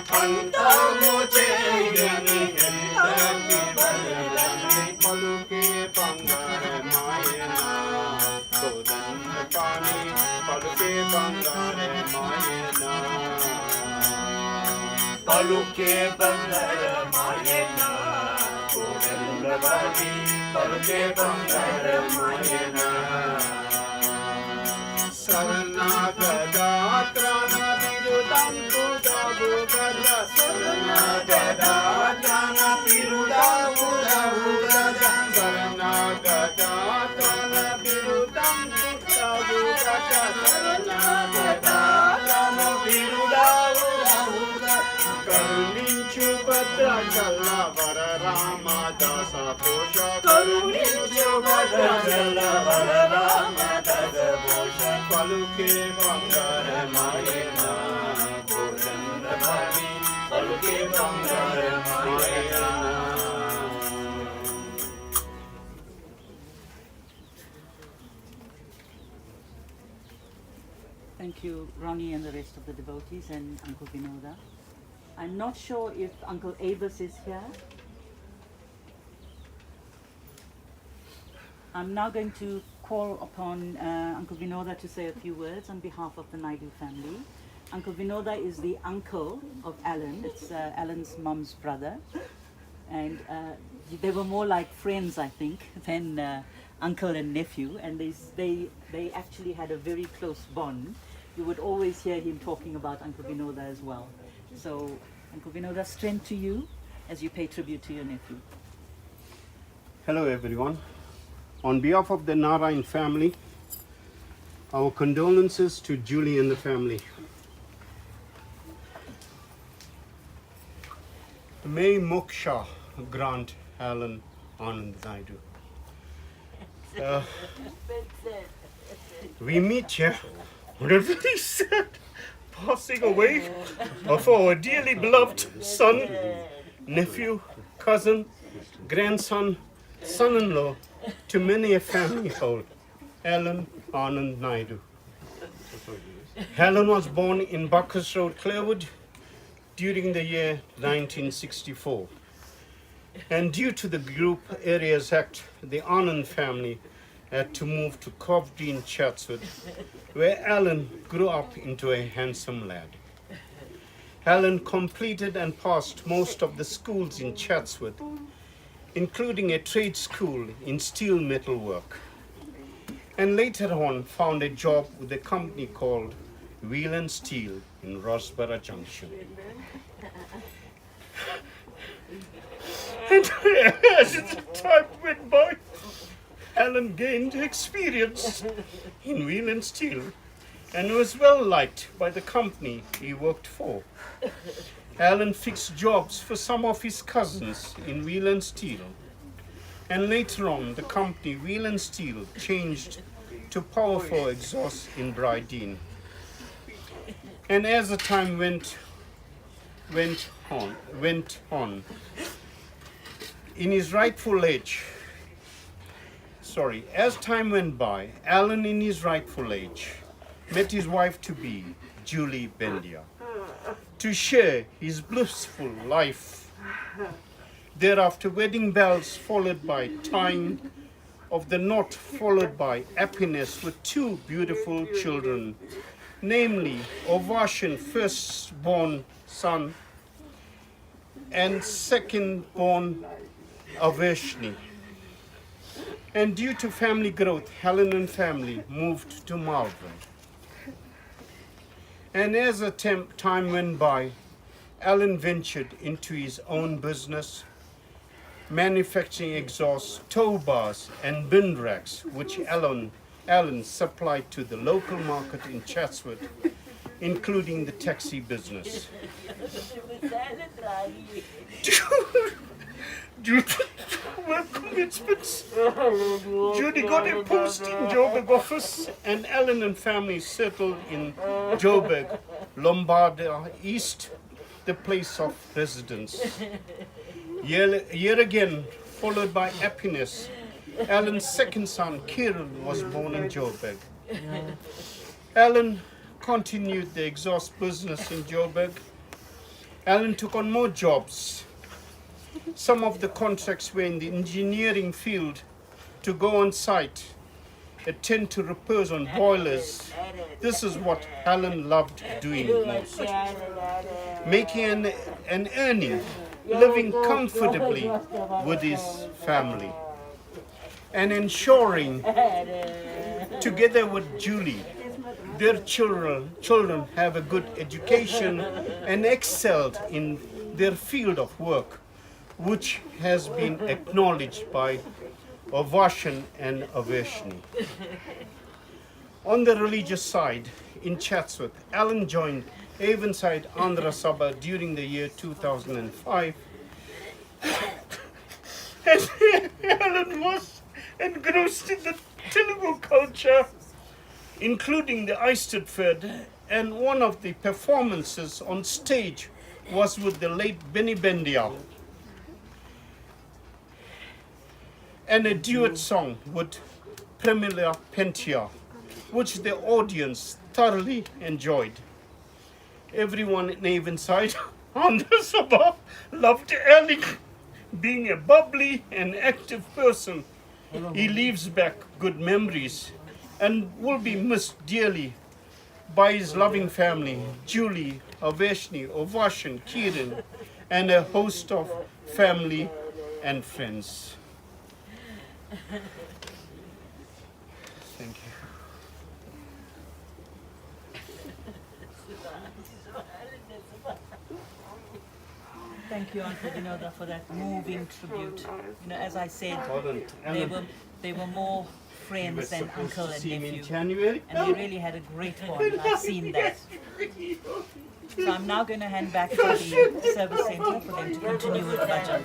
Pantamu పలుకే బంగారమాయన కోడెలవాడి పలుకే బంగారమాయన శరణాగతాత్రన బిరుదంకు దాగు గద శరణాగతాత్రన బిరుదాగు దాగు గద శరణాగతాత్రన బిరుదంకు దాగు గద శరణాగతాత్రన బిరుదాగు దాగు గద కరుణించు భద్రచల వర రామదాస పోష కరుణించు భద్రచల వర రామదాస పోష పలుకే బంగారమాయన కోదండవాడి పలుకే బంగారమాయన. Thank you, Ronnie and the rest of the devotees and Uncle Vinoda. I'm not sure if Uncle Avis is here. I'm now going to call upon Uncle Vinoda to say a few words on behalf of the Naidu family. Uncle Vinoda is the uncle of Allan. It's Allan's mum's brother. And they were more like friends, I think, than uncle and nephew. And they actually had a very close bond. You would always hear him talking about Uncle Vinoda as well. So, Uncle Vinoda, strength to you as you pay tribute to your nephew. Hello everyone. On behalf of the Narayan family, our condolences to Julie and the family. May Moksha grant Allan Anand Naidu. We meet here on a very sad passing away of our dearly beloved son, nephew, cousin, grandson, son-in-law to many a family hold, Allan Anand Naidu. Allan was born in Bacchus Road, Clarewood during the year 1964. And due to the Group Areas Act, the Anand family had to move to Covdean, Chatswood, where Allan grew up into a handsome lad. Allan completed and passed most of the schools in Chatswood, including a trade school in steel metal work, and later on found a job with a company called Wheel and Steel in Rosborough Junction. And as the time went by, Allan gained experience in Wheel and Steel and was well liked by the company he worked for. Allan fixed jobs for some of his cousins in Wheel and Steel, and later on the company Wheel and Steel changed to Powerful Exhaust in Brydeen. And as the time went on, in his rightful age, as time went by, Allan in his rightful age met his wife-to-be, Julie Bendia, to share his blissful life. Thereafter, wedding bells followed by tying of the knot, followed by happiness with two beautiful children, namely Ovashan, firstborn son, and second-born Aveshni. And due to family growth, Allan and family moved to Malvern. And as the time went by, Allan ventured into his own business, manufacturing exhausts, tow bars, and bin racks, which Allan supplied to the local market in Chatswood, including the taxi business. Due to work commitments, Judy got a post in Joburg office, and Allan and family settled in Joburg, Lombardia East, the place of residence. Year again, followed by happiness, Allan's second son, Kirill, was born in Joburg. Allan continued the exhaust business in Joburg. Allan took on more jobs. Some of the contracts were in the engineering field, to go on site, attend to repairs on boilers. This is what Allan loved doing most. making an earning, living comfortably with his family, and ensuring, together with Julie, their children have a good education and excelled in their field of work, which has been acknowledged by Ovation and Ovashni. On the religious side, in Chatsworth, Allan joined Avonside Andhra Sabha during the year 2005. And Allan was engrossed in the Telugu culture, including the Eisteddfod, and one of the performances on stage was with the late Benny Bendia, and a duet song with Premila Pentia, which the audience thoroughly enjoyed. Everyone in Avonside Andhra Sabha loved Allan, being a bubbly and active person. He leaves back good memories and will be missed dearly by his loving family, Julie, Ovashni, Ovashan, Kiran, and a host of family and friends. Thank you. Thank you, Uncle Vinoda, for that moving tribute. You know, as I said, Alan, they were more you were friends than supposed uncle to and see me in nephew. January. And they really had a great bond. I've seen that. So I'm now going to hand back to the service centre for them to continue with the bhajan.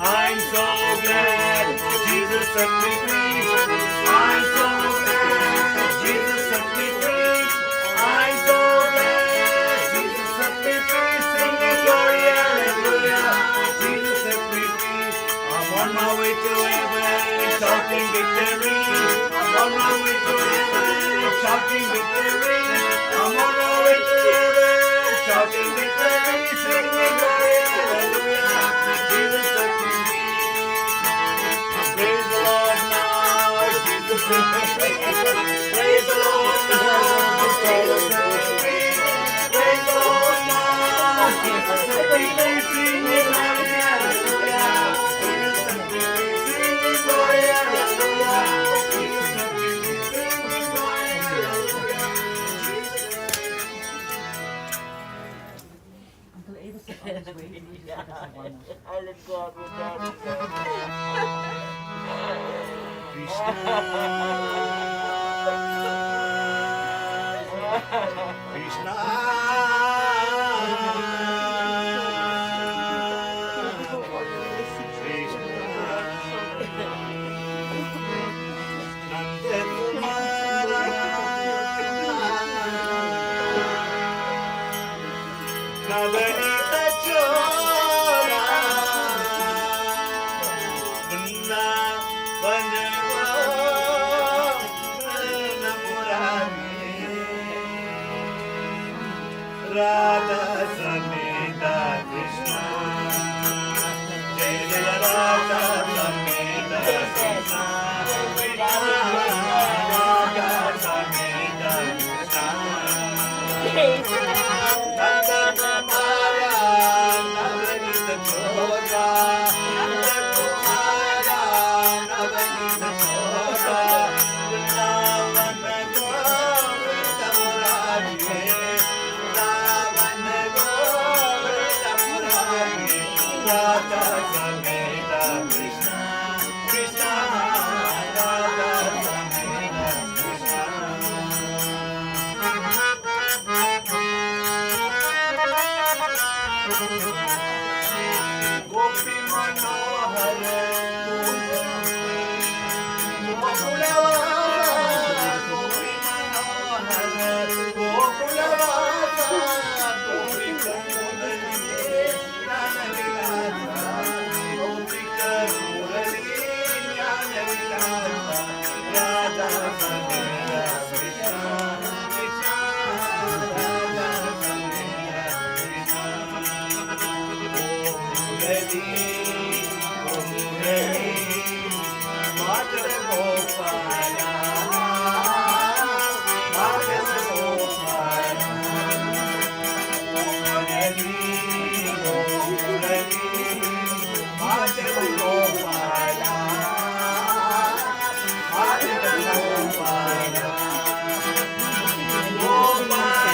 I'm so glad Jesus set me free. I'm so glad Jesus set me free. I'm so glad Jesus set me free. Singing glory, hallelujah. Jesus set me free. I'm on my way to heaven, shouting victory. I'm on my way to heaven, shouting victory. I'm on my way to heaven, shouting victory. Singing glory, hallelujah. Jesus set me free. Praise the Lord now, Jesus set me free. Praise the Lord now, Jesus set me free. Praise the Lord now, Jesus set me free. Singing glory, hallelujah. Jesus set me free. Singing glory, hallelujah. Jesus set me free. Singing glory, hallelujah. Uncle Ava said on his way. I let God with God. Krishna, Navanita Chora, Vrindavanava, Namurari, Radha Sameta Krishna, Jai Jai Radha Sameta Krishna, Radha Sameta Krishna. Nanda Kumara, Navanita Chora, Nanda Kumara, Navanita Chora, Vrindavan Govinda Murari, Vrindavan Govinda Murari, Radha Sameta Krishna, Krishna, Radha Sameta Krishna. Gopi Manohar, Gokulavasa, Gopi Manohar, Gokulavasa, Gopi Kamudali, Jnana Vilasa, Gopi Karurali, Jnana Vilasa, Radha Sameta Krishna, Krishna, Radha Sameta Krishna. Madhava Gopala, Madhava Gopala, Murali, Murali, Madhava Gopala, Madhava Gopala, Gopala,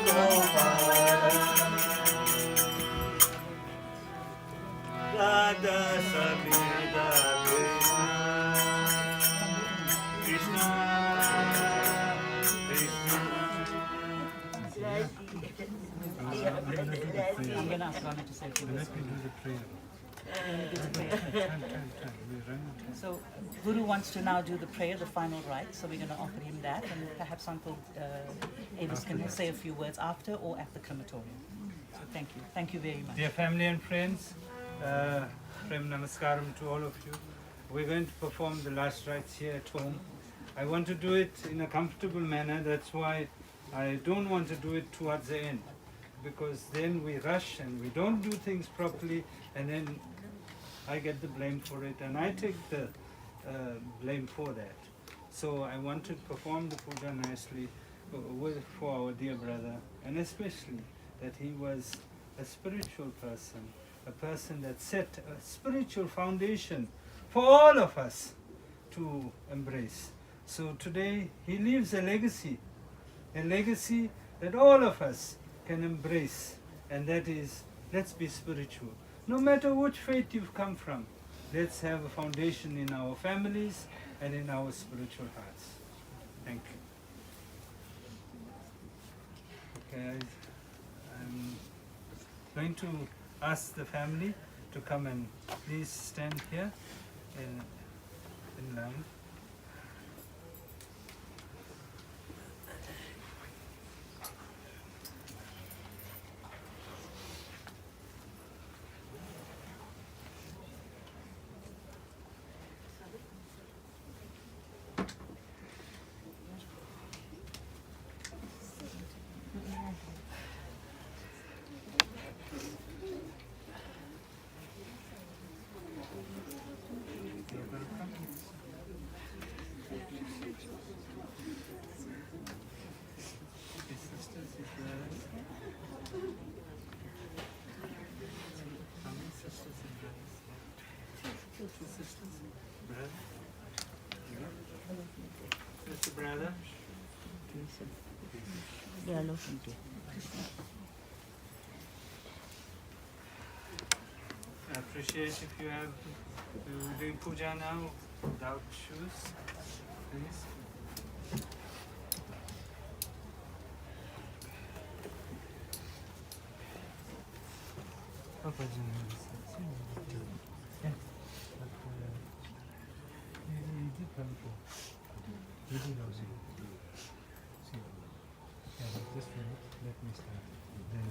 Gopala Radha Samita Krishna Krishna I'm going to ask Rana to say a few words. Let me do the prayer. So Guru wants to now do the prayer, the final rite, so we're going to offer him that, and perhaps Uncle Avis can say a few words after or at the crematorium. So thank you. Thank you very much. Dear family and friends, Prem Namaskaram to all of you. We're going to perform the last rites here at home. I want to do it in a comfortable manner. That's why I don't want to do it towards the end, because then we rush and we don't do things properly, and then I get the blame for it, and I take the blame for that. So I want to perform the puja nicely for our dear brother, and especially that he was a spiritual person, a person that set a spiritual foundation for all of us to embrace. So today he leaves a legacy that all of us can embrace, and that is, let's be spiritual. No matter which faith you've come from, let's have a foundation in our families and in our spiritual hearts. Thank you. Okay, I'm going to ask the family to come and please stand here in line. Mr. Brother, I appreciate if you have, we're doing puja now without shoes, please. Let me start. Then,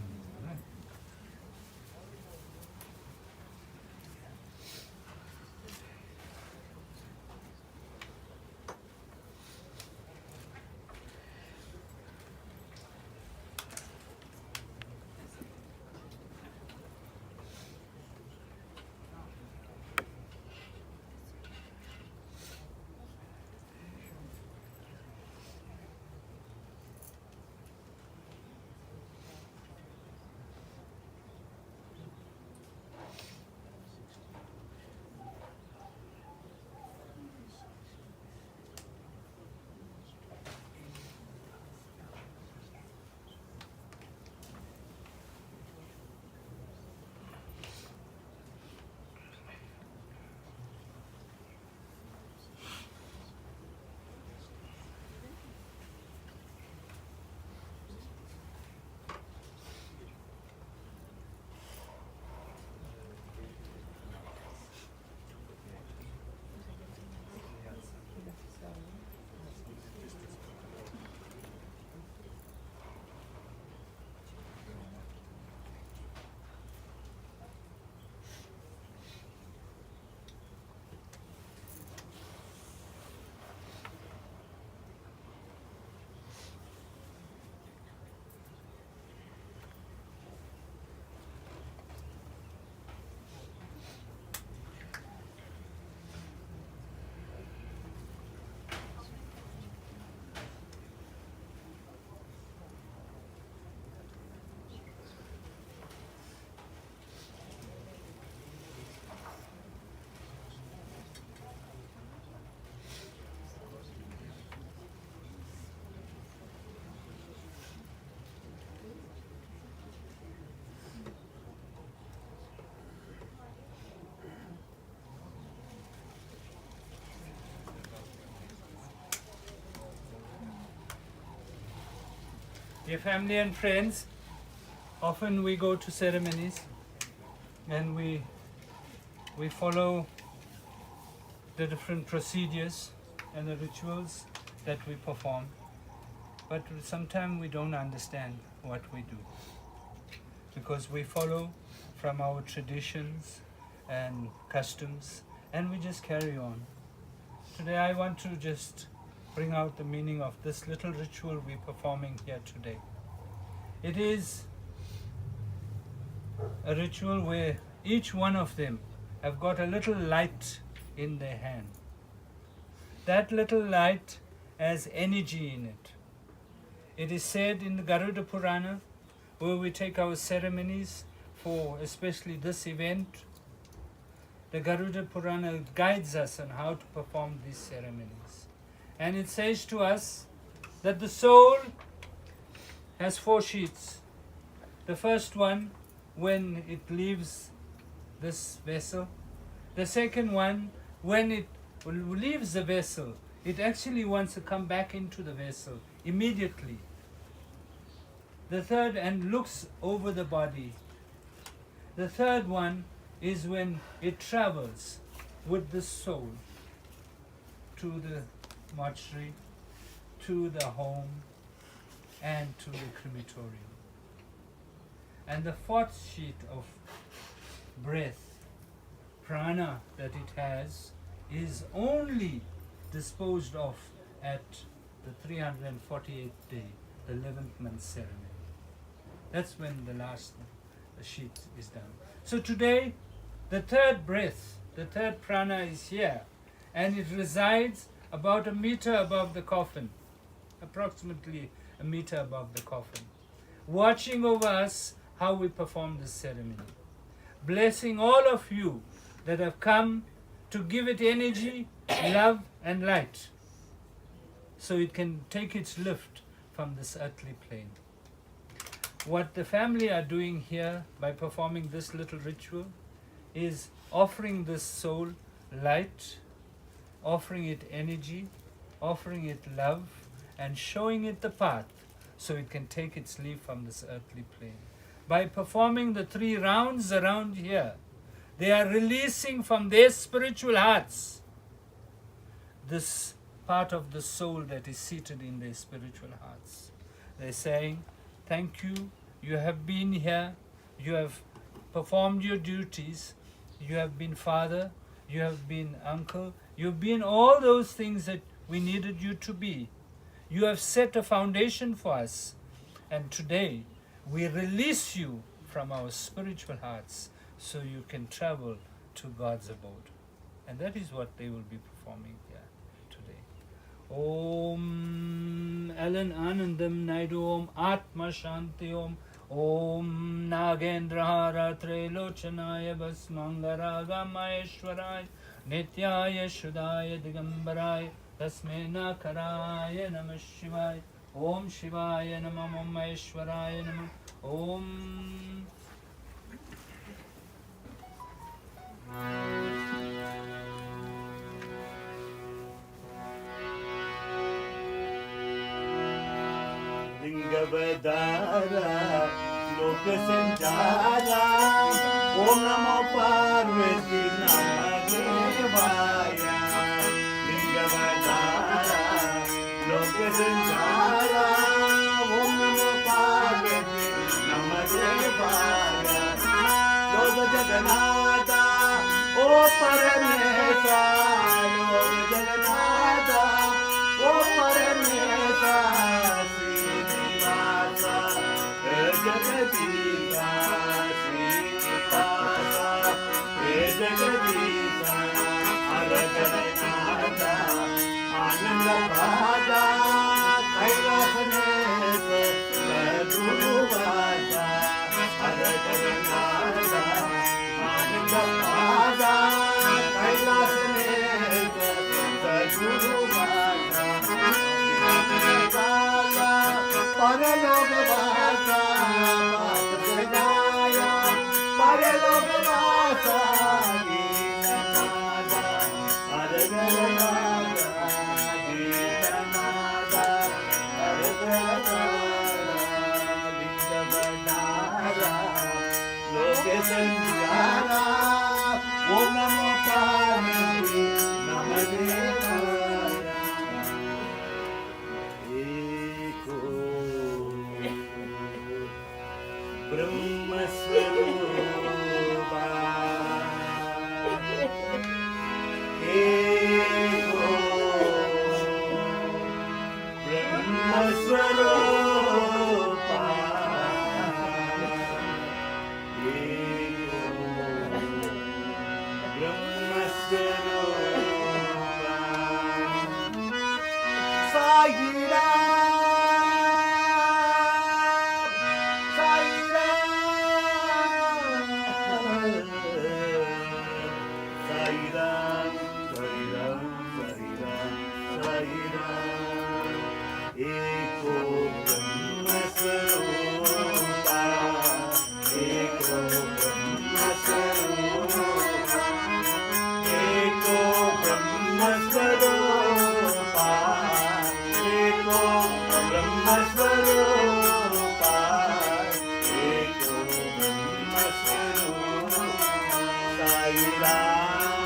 Dear family and friends, often we go to ceremonies and we follow the different procedures and the rituals that we perform, but sometimes we don't understand what we do because we follow from our traditions and customs and we just carry on. Today I want to just bring out the meaning of this little ritual we're performing here today. It is a ritual where each one of them have got a little light in their hand. That little light has energy in it. It is said in the Garuda Purana, where we take our ceremonies for especially this event, the Garuda Purana guides us on how to perform these ceremonies. And it says to us that the soul has 4 sheets. The first one, when it leaves this vessel. The second one, when it leaves the vessel, it actually wants to come back into the vessel immediately. The third, and looks over the body. The third one is when it travels with the soul to the mortuary, to the home, and to the crematorium. And the 4th sheet of breath, prana, that it has is only disposed of at the 348th day, the 11th month ceremony. That's when the last sheet is done. So today, the 3rd breath, the 3rd prana is here, and it resides about 1 meter above the coffin, approximately 1 meter above the coffin, watching over us how we perform this ceremony, blessing all of you that have come to give it energy, love and light, so it can take its lift from this earthly plane. What the family are doing here by performing this little ritual is offering this soul light, offering it energy, offering it love, and showing it the path so it can take its leave from this earthly plane. By performing the 3 rounds around here, they are releasing from their spiritual hearts this part of the soul that is seated in their spiritual hearts. They're saying, thank you, you have been here, you have performed your duties, you have been father, you have been uncle, you've been all those things that we needed you to be. You have set a foundation for us, and today we release you from our spiritual hearts so you can travel to God's abode. And that is what they will be performing here today. Om ALLAN ANANDHAM NAIDOO Om Atma Shanti Om Om Nagendrahara Trelochanaya Basmangaraga Maheshwaraya Nityaya Shudaya Digambaraya Tasme Nakaraya Namah Shivaya Om Shivaya Namah Om Maheshwaraya Namah Om Lingavadara Lokasanjara Om Namo Parvati Namadevaya Lingavadara Lokasanjara Om Namo Parvati Namadevaya Loka Jagannatha O Paramesa Loka Jagannatha O Paramesa Jagadisa, Srinivasa, Jagadisa, Arajanananda, Anandapada, Kailasanesa, Sadhuvasa, Arajanananda, Anandapada, Kailasanesa, Sadhuvasa, Paralogavasa, Padasagaya, Paralogavasa, Gitanada, Paragalada, Gitanada, Paragalada, Loke Sanjara, Om Namo Parvati, Namadevaya. Eko Brahma Swarupa, Eko Brahma Swarupa, Eko Brahma Swarupa. Sai Ram, Sai Ram, Sai Ram, Sai Ram, Sai Ram, Sai Ram. Eko Brahma Swarupa, Eko Brahma Swarupa, Eko Brahma Swarupa, Eko Brahma Swarupa, Eko Brahma Swarupa. Sai Ram,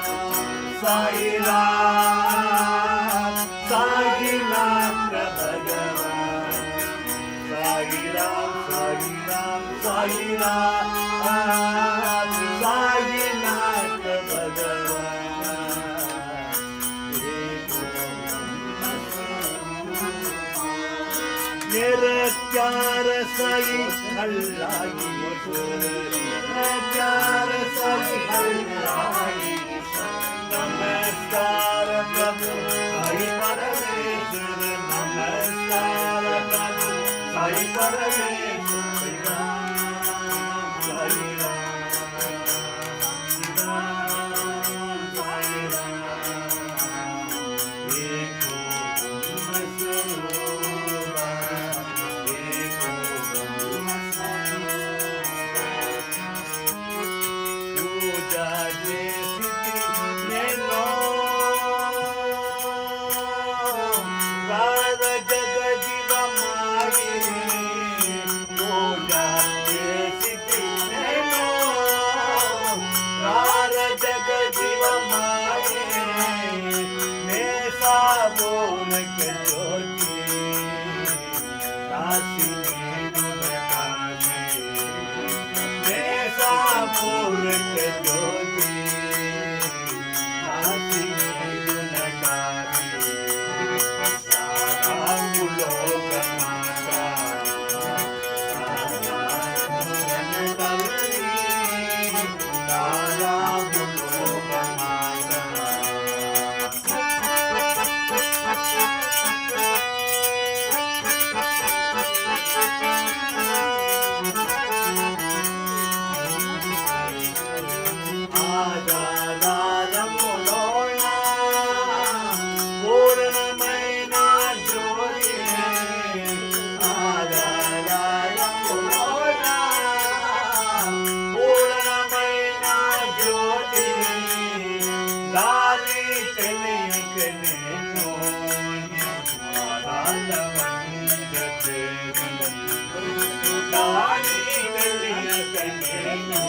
Sai Ram, Sai Ram Bhagavan. Sai Ram, Sai Ram, Sai Ram, Sai Ram Bhagavan. Eko Brahma Swarupa. Nirakyar Sai Hallai Nirakyar Sai Hallai. Namaskar Prabhu Sai Parameshwar. Namaskar Prabhu Sai Parameshwar. Sai Ram, Sai Ram, Eko Brahma Swarupa, Eko Brahma Swarupa. Puja Jesiti Neno, Radha Jagadiva Mai. Puja Jesiti Neno, Radha Jagadiva Mai. Nesa Bol ke Jyoti, Rasi Gunakani. Nesa Bol ke Jyoti, Rasi Gunakani. Sara Muloka Mata, Sara Gunakani, Sara Muloka Mata. Adararamulona, Purnamaina Jyoti. Adararamulona, Purnamaina Jyoti. Dali Teliyakneno, Adaravanidate. Dali Teliyakneno,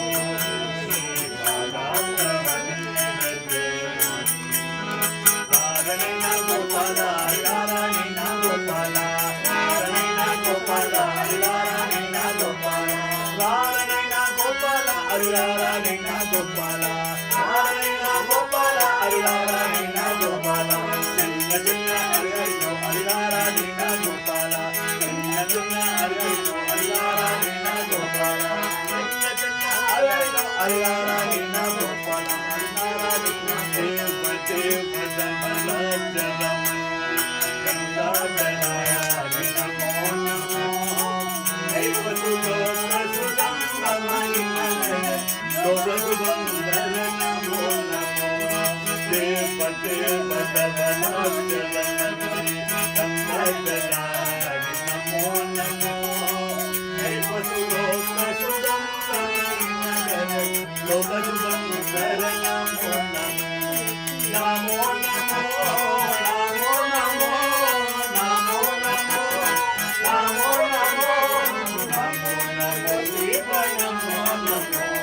Adaravanidate. Radharina Gopala, Radharina Gopala, Radharina Gopala, Radharina Gopala, Radharina Gopala, Radharina Gopala, Radharina Gopala, Radharina Gopala. Chinna chinna Radharina, Radharina Gopala, chinna chinna Radharina, Radharina Gopala, chinna chinna Radharina, Radharina Gopala, Radharina Deva Deva Dhamma Ganga Namo Namo. Eva Sudora Sudam Namayi Sudora Sudam Namo Namo. Deva Deva Dhamma Ganga Namo Namo. Eva Sudora Sudam Namayi Sudora Sudam Namo Namo. Namo Namo, Namo Namo, Namo Namo, Namo Namo, Namo Namo, Shiva Namo Namo.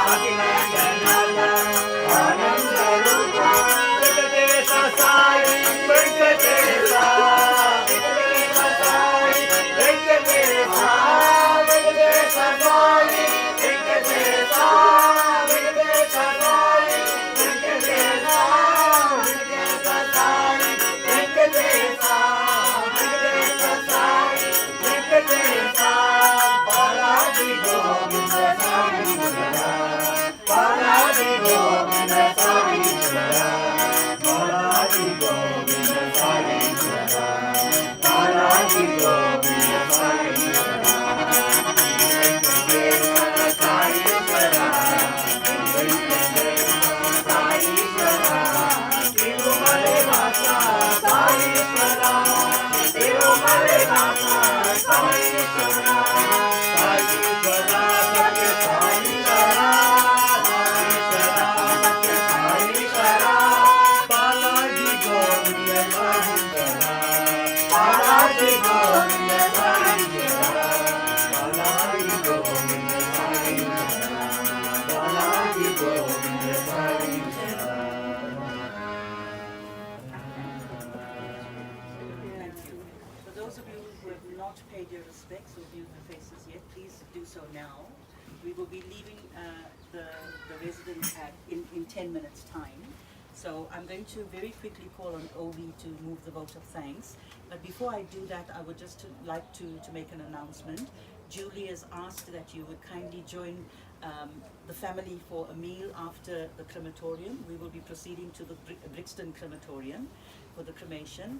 Akhila Janata Thank you. For those of you who have not paid your respects or viewed the faces yet, please do so now. We will be leaving the residence in 10 minutes' time. So I'm going to very quickly call on Ovi to move the vote of thanks. But before I do that, I would just like to make an announcement. Julie has asked that you would kindly join the family for a meal after the crematorium. We will be proceeding to the Brixton crematorium for the cremation.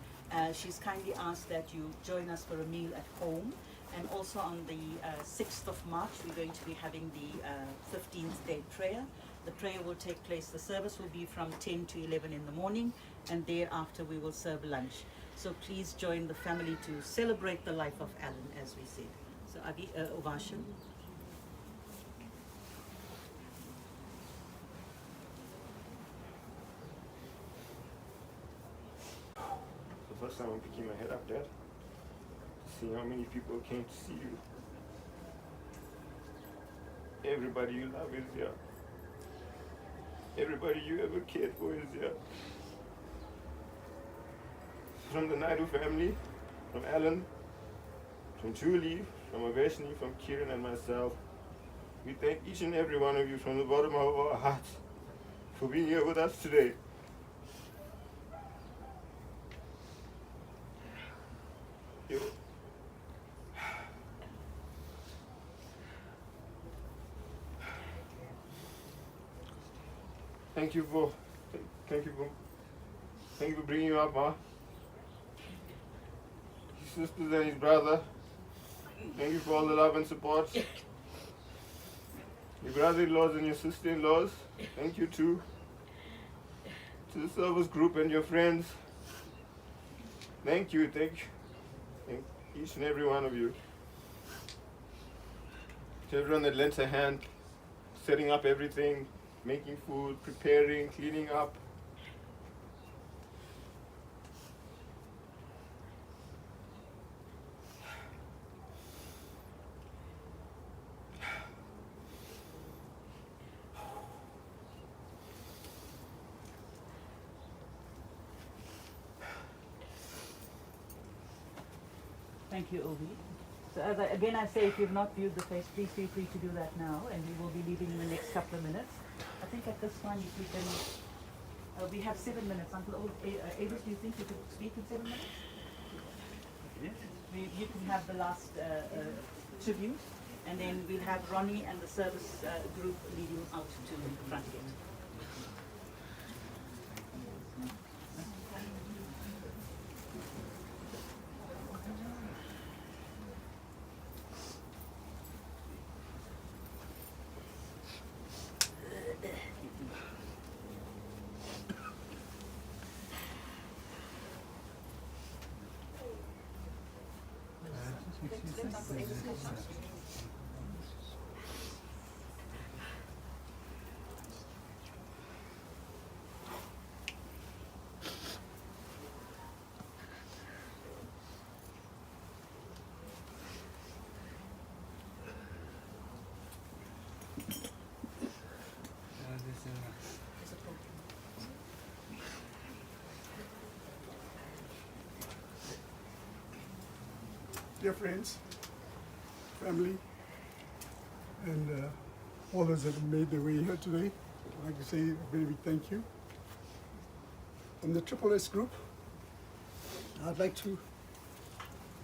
She's kindly asked that you join us for a meal at home. And also on the 6th of March, we're going to be having the 15th day prayer. The prayer will take place, the service will be from 10 to 11 in the morning, and thereafter we will serve lunch. So please join the family to celebrate the life of Alan, as we said. So Agi, ovation. The first time I'm picking my head up, Dad, seeing how many people came to see you. Everybody you love is here. Everybody you ever cared for is here. From the Naidoo family, from Alan, from Julie, from Aveshni, from Kieran and myself, we thank each and every one of you from the bottom of our hearts for being here with us today. Thank you for bringing you up, Ma. His sisters and his brother. Thank you for all the love and support. Your brother-in-laws and your sister-in-laws. Thank you too. To the service group and your friends. Thank you. Thank each and every one of you. To everyone that lent a hand, setting up everything, making food, preparing, cleaning up. Thank you, Ovi. So again I say, if you've not viewed the face, please feel free to do that now, and we will be leaving in the next couple of minutes. I think at this point, if we can, we have 7 minutes. Uncle Avis, do you think you could speak in 7 minutes? Yes. You can have the last tribute, and then we'll have Ronnie and the service group leading out to the front gate. Dear friends, family, and all those that have made their way here today, I'd like to say a very big thank you. From the Triple S group, I'd like to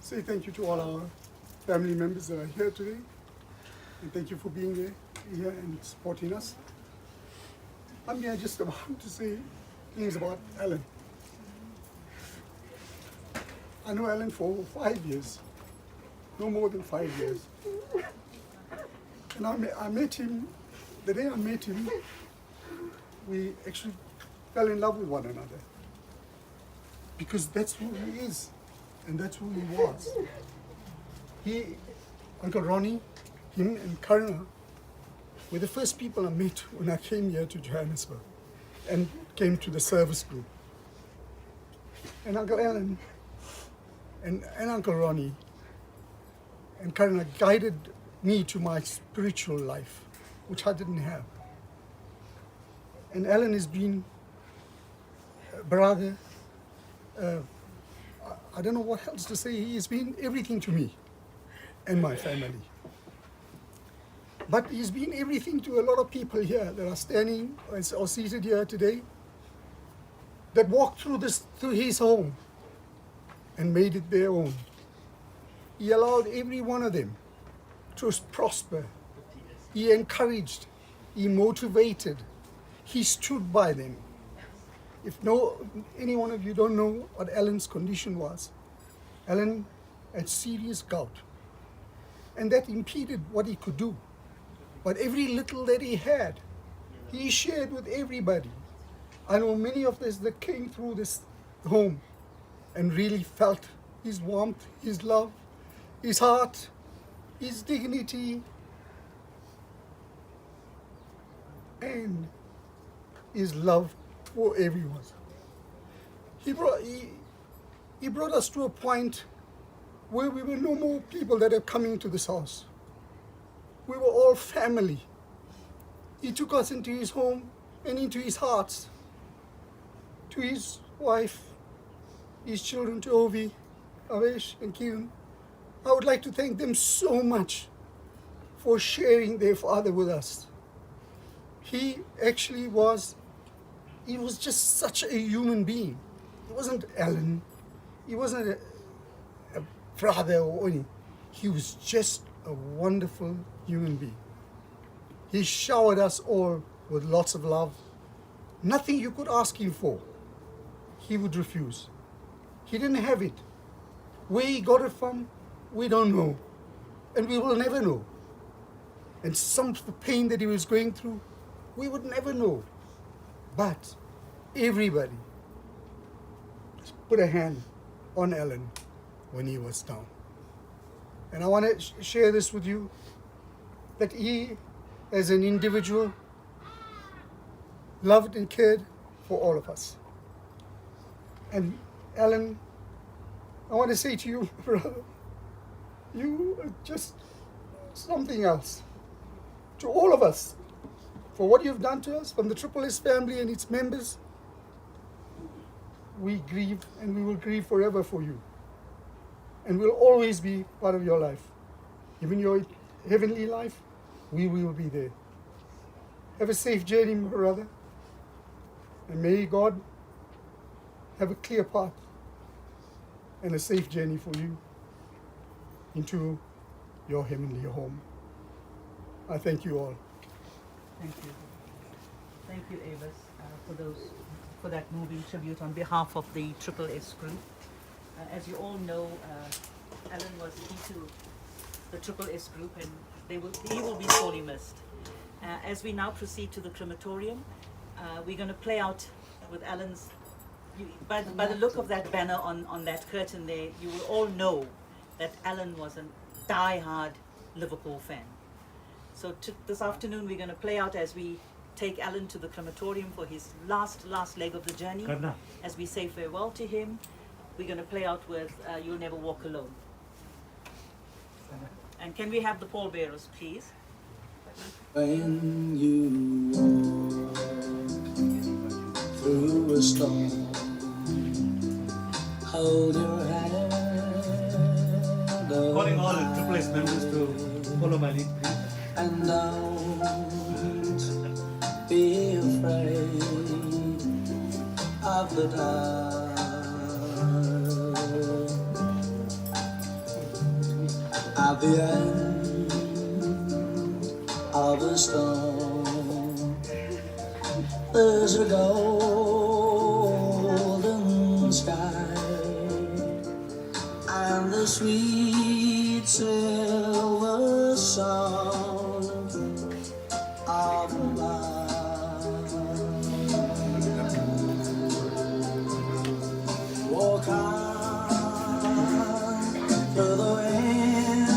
say thank you to all our family members that are here today, and thank you for being here and supporting us. I'm here just about to say things about Alan. I know Alan for 5 years. No more than 5 years. And I met him, the day I met him, we actually fell in love with one another. Because that's who he is, and that's who he was. He Uncle Ronnie, him and Karna were the first people I met when I came here to Johannesburg and came to the service group. And Uncle Alan and Uncle Ronnie and Karna guided me to my spiritual life, which I didn't have. And Alan has been a brother, I don't know what else to say. He has been everything to me and my family. But he's been everything to a lot of people here that are standing or seated here today, that walked through his home and made it their own. He allowed every one of them to prosper. He encouraged, he motivated, he stood by them. If any one of you don't know what Alan's condition was, Alan had serious gout, and that impeded what he could do. But every little that he had, he shared with everybody. I know many of us that came through this home and really felt his warmth, his love, his heart, his dignity, and his love for everyone. He brought us to a point where we were no more people that are coming to this house. We were all family. He took us into his home and into his hearts, to his wife, his children, to Ovi, Avesh, and Kiran. I would like to thank them so much for sharing their father with us. He actually was just such a human being. He wasn't Alan. He wasn't a brother or any. He was just a wonderful human being. He showered us all with lots of love. Nothing you could ask him for, he would refuse. He didn't have it. Where he got it from, we don't know. And we will never know. And some of the pain that he was going through, we would never know. But everybody put a hand on Alan when he was down. And I want to share this with you, that he, as an individual, loved and cared for all of us. And Alan, I want to say to you, brother, you are just something else to all of us. For what you've done to us, from the Triple S family and its members, we grieve and we will grieve forever for you. And we'll always be part of your life. Even your heavenly life, we will be there. Have a safe journey, my brother. And may God have a clear path and a safe journey for you into your heavenly home. I thank you all. Thank you. Thank you, Avis, for that moving tribute on behalf of the Triple S group. As you all know, Alan was key to the Triple S group, and he will be sorely missed. As we now proceed to the crematorium, we're going to play out with Alan's. By the look of that banner on that curtain there, you will all know that Alan was a die-hard Liverpool fan. So this afternoon we're going to play out as we take Alan to the crematorium for his last leg of the journey. As we say farewell to him, we're going to play out with You'll Never Walk Alone. And can we have the pallbearers, please? When you walk through a storm, hold your hand. Calling all the Triple S members to follow my lead, please. And don't be afraid of the dark. At the end of the storm, there's a golden sky and the sweet silver sound of love. Walk on through the wind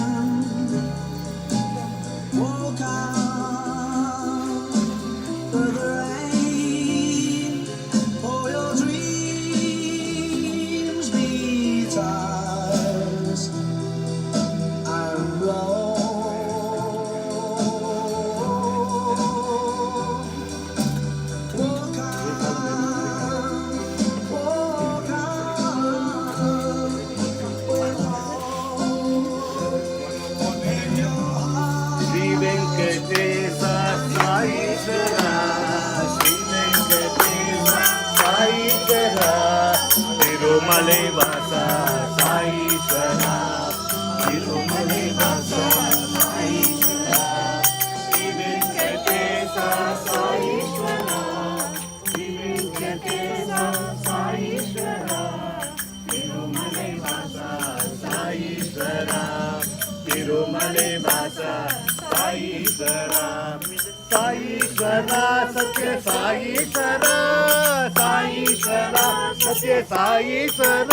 Venkatesha సాయిశ్వర Shri Venkatesha సాయిశ్వర Tirumalai వాస సాయిశ్వర తిరుమలై వాస సాయిశ్వర శ్రీ వెంకటేశ సాయిశ్వర శ్రీ వెంకటేశ సాయిశ్వర తిరుమలై వాస సాయిశ్వర తిరుమలై వాస సాయిశ్వర సాయిశ్వర సత్య సాయిశ్వర సాయిశ్వర సత్య సాయిశ్వర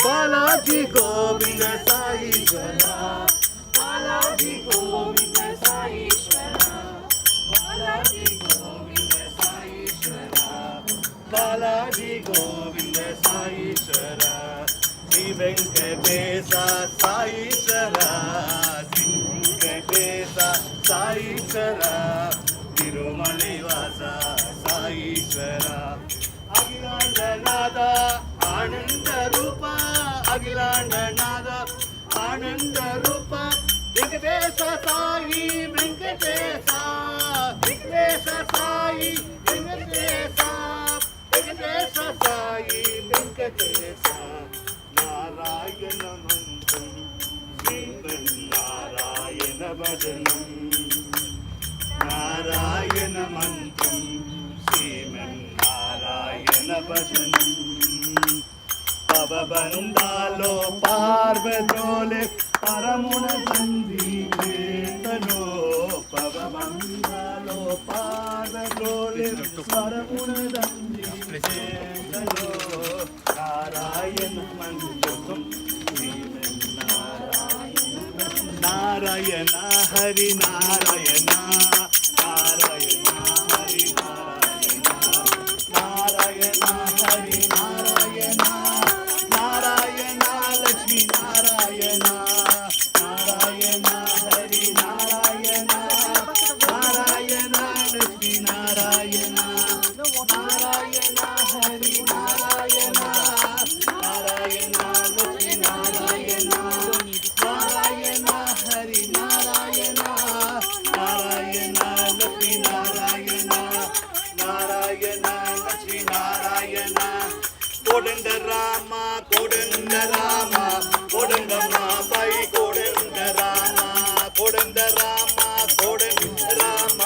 బాలాజీ గోవింద సాయిశ్వర బాలాజీ గోవింద సాయిశ్వర బాలాజీ గోవింద సాయిశ్వర బాలాజీ గోవింద సాయిశ్వర శ్రీ వెంకటేశ సాయిశ్వర శ్రీ వెంకటేశ సాయిశ్వర తిరుమలై వాస సాయిశ్వర అఖిలాండనాథ ఆనంద రూప అఖిలాండనాథ ఆనంద రూప వెంకటేశ సాయి వెంకటేశ వెంకటేశ సాయి వెంకటేశ వెంకటేశ సాయి వెంకటేశ నారాయణ మంత్రం శ్రీమన్నారాయణ భజనం నారాయణ మంత్రం శ్రీమన్నారాయణ భజనం పవబందాలో పార్వతోలే పరమున సందీపేతలో పవబందాలో పార్వతోలే పరమున సందీపేతలో నారాయణ మంత్రం నారాయణ హరి నారాయణ నారాయణ హరి నారాయణ నారాయణ హరి నారాయణ నారాయణ లక్ష్మీ నారాయణ నారాయణ హరి నారాయణ నారాయణ లక్ష్మీ నారాయణ నారాయణ హరి నారాయణ నారాయణ లక్ష్మీ నారాయణ నారాయణ హరి నారాయణ నారాయణ లక్ష్మీ నారాయణ నారాయణ లక్ష్మీ నారాయణ కోడండ రామ కోడండ రామ కోడండమ్మ పై కోడండ రామ కోడండ రామ కోడండ రామ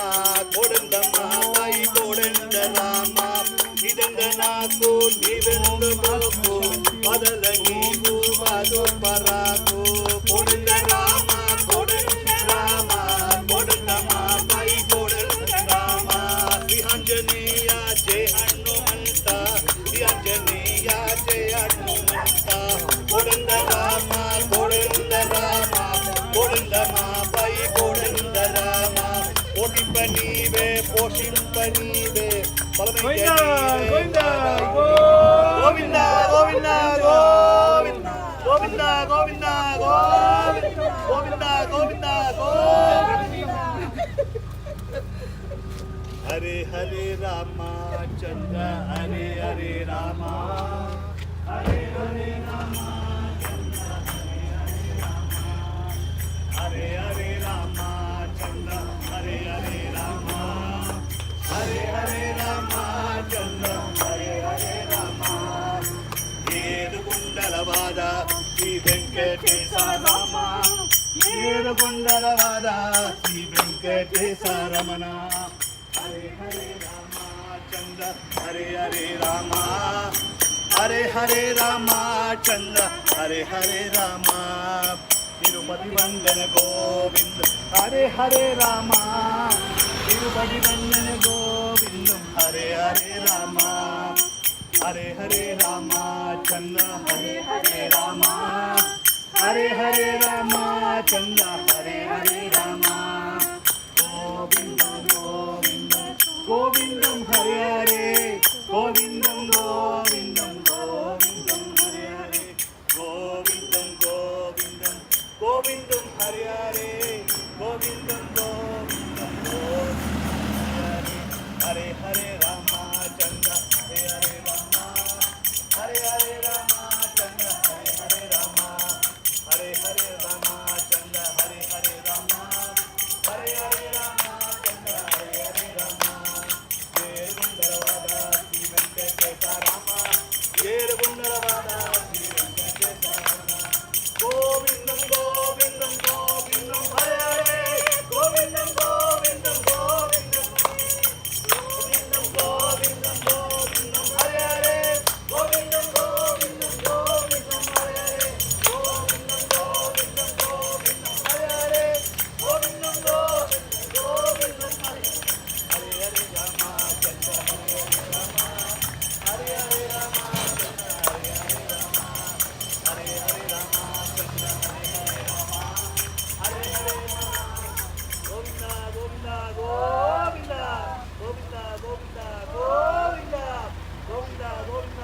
కోడండమ్మ పై కోడండ రామ ఇదండ నాకు నీవెందు బాబు బదల నీవు బాదు పరాకు కోడండ రామ కోడండ రామ కోడండమ్మ పై కోడండ రామ శ్రీ ఆంజనేయ జయ హనుమంత శ్రీ ఆంజనేయ జయ హనుమంత కోడండ రామ కోడండ రామ కోడండమ్మ పై కోడండ రామ పోషింప నీవే పోషింప నీవే గోవింద గోవింద గోవింద గోవింద గోవింద గోవింద గోవింద గోవింద గోవింద హరే హరే రామ చంద్ర హరే హరే రామ హరే హరే రామ చంద్ర హరే హరే రామ చంద్ర హరే హరే రామ హరే హరే రామ చంద్ర హరే హరే రామ ఏడుకొండలవాడ శ్రీ వెంకటేశ రామ ఏడుకొండలవాడ శ్రీ వెంకటేశ రమణ హరే హరే రామ చంద్ర హరే హరే రామ హరే హరే రామ చంద్ర హరే హరే రామ తిరుపతి వందన గోవింద హరే హరే రామ తిరుపతి వందన గోవిందం హరే హరే రామ హరే హరే రామ చంద్ర హరే హరే రామ హరే హరే రామ చంద్ర హరే హరే రామ గోవిందం గోవిందం గోవిందం హరే హరే గోవిందం గోవిందం గోవిందం హరే హరే గోవిందం గోవిందం గోవిందం హరే హరే గోవిందం గోవిందం గోవిందం హరే హరే రామ చంద్ర హరే హరే రామ హరే హరే రామ చంద్ర హరే హరే రామ హరే హరే రామ చంద్ర Hare Hare Rama Hare Govinda, Govinda, Govinda, Govinda, Govinda, Govinda, Govinda,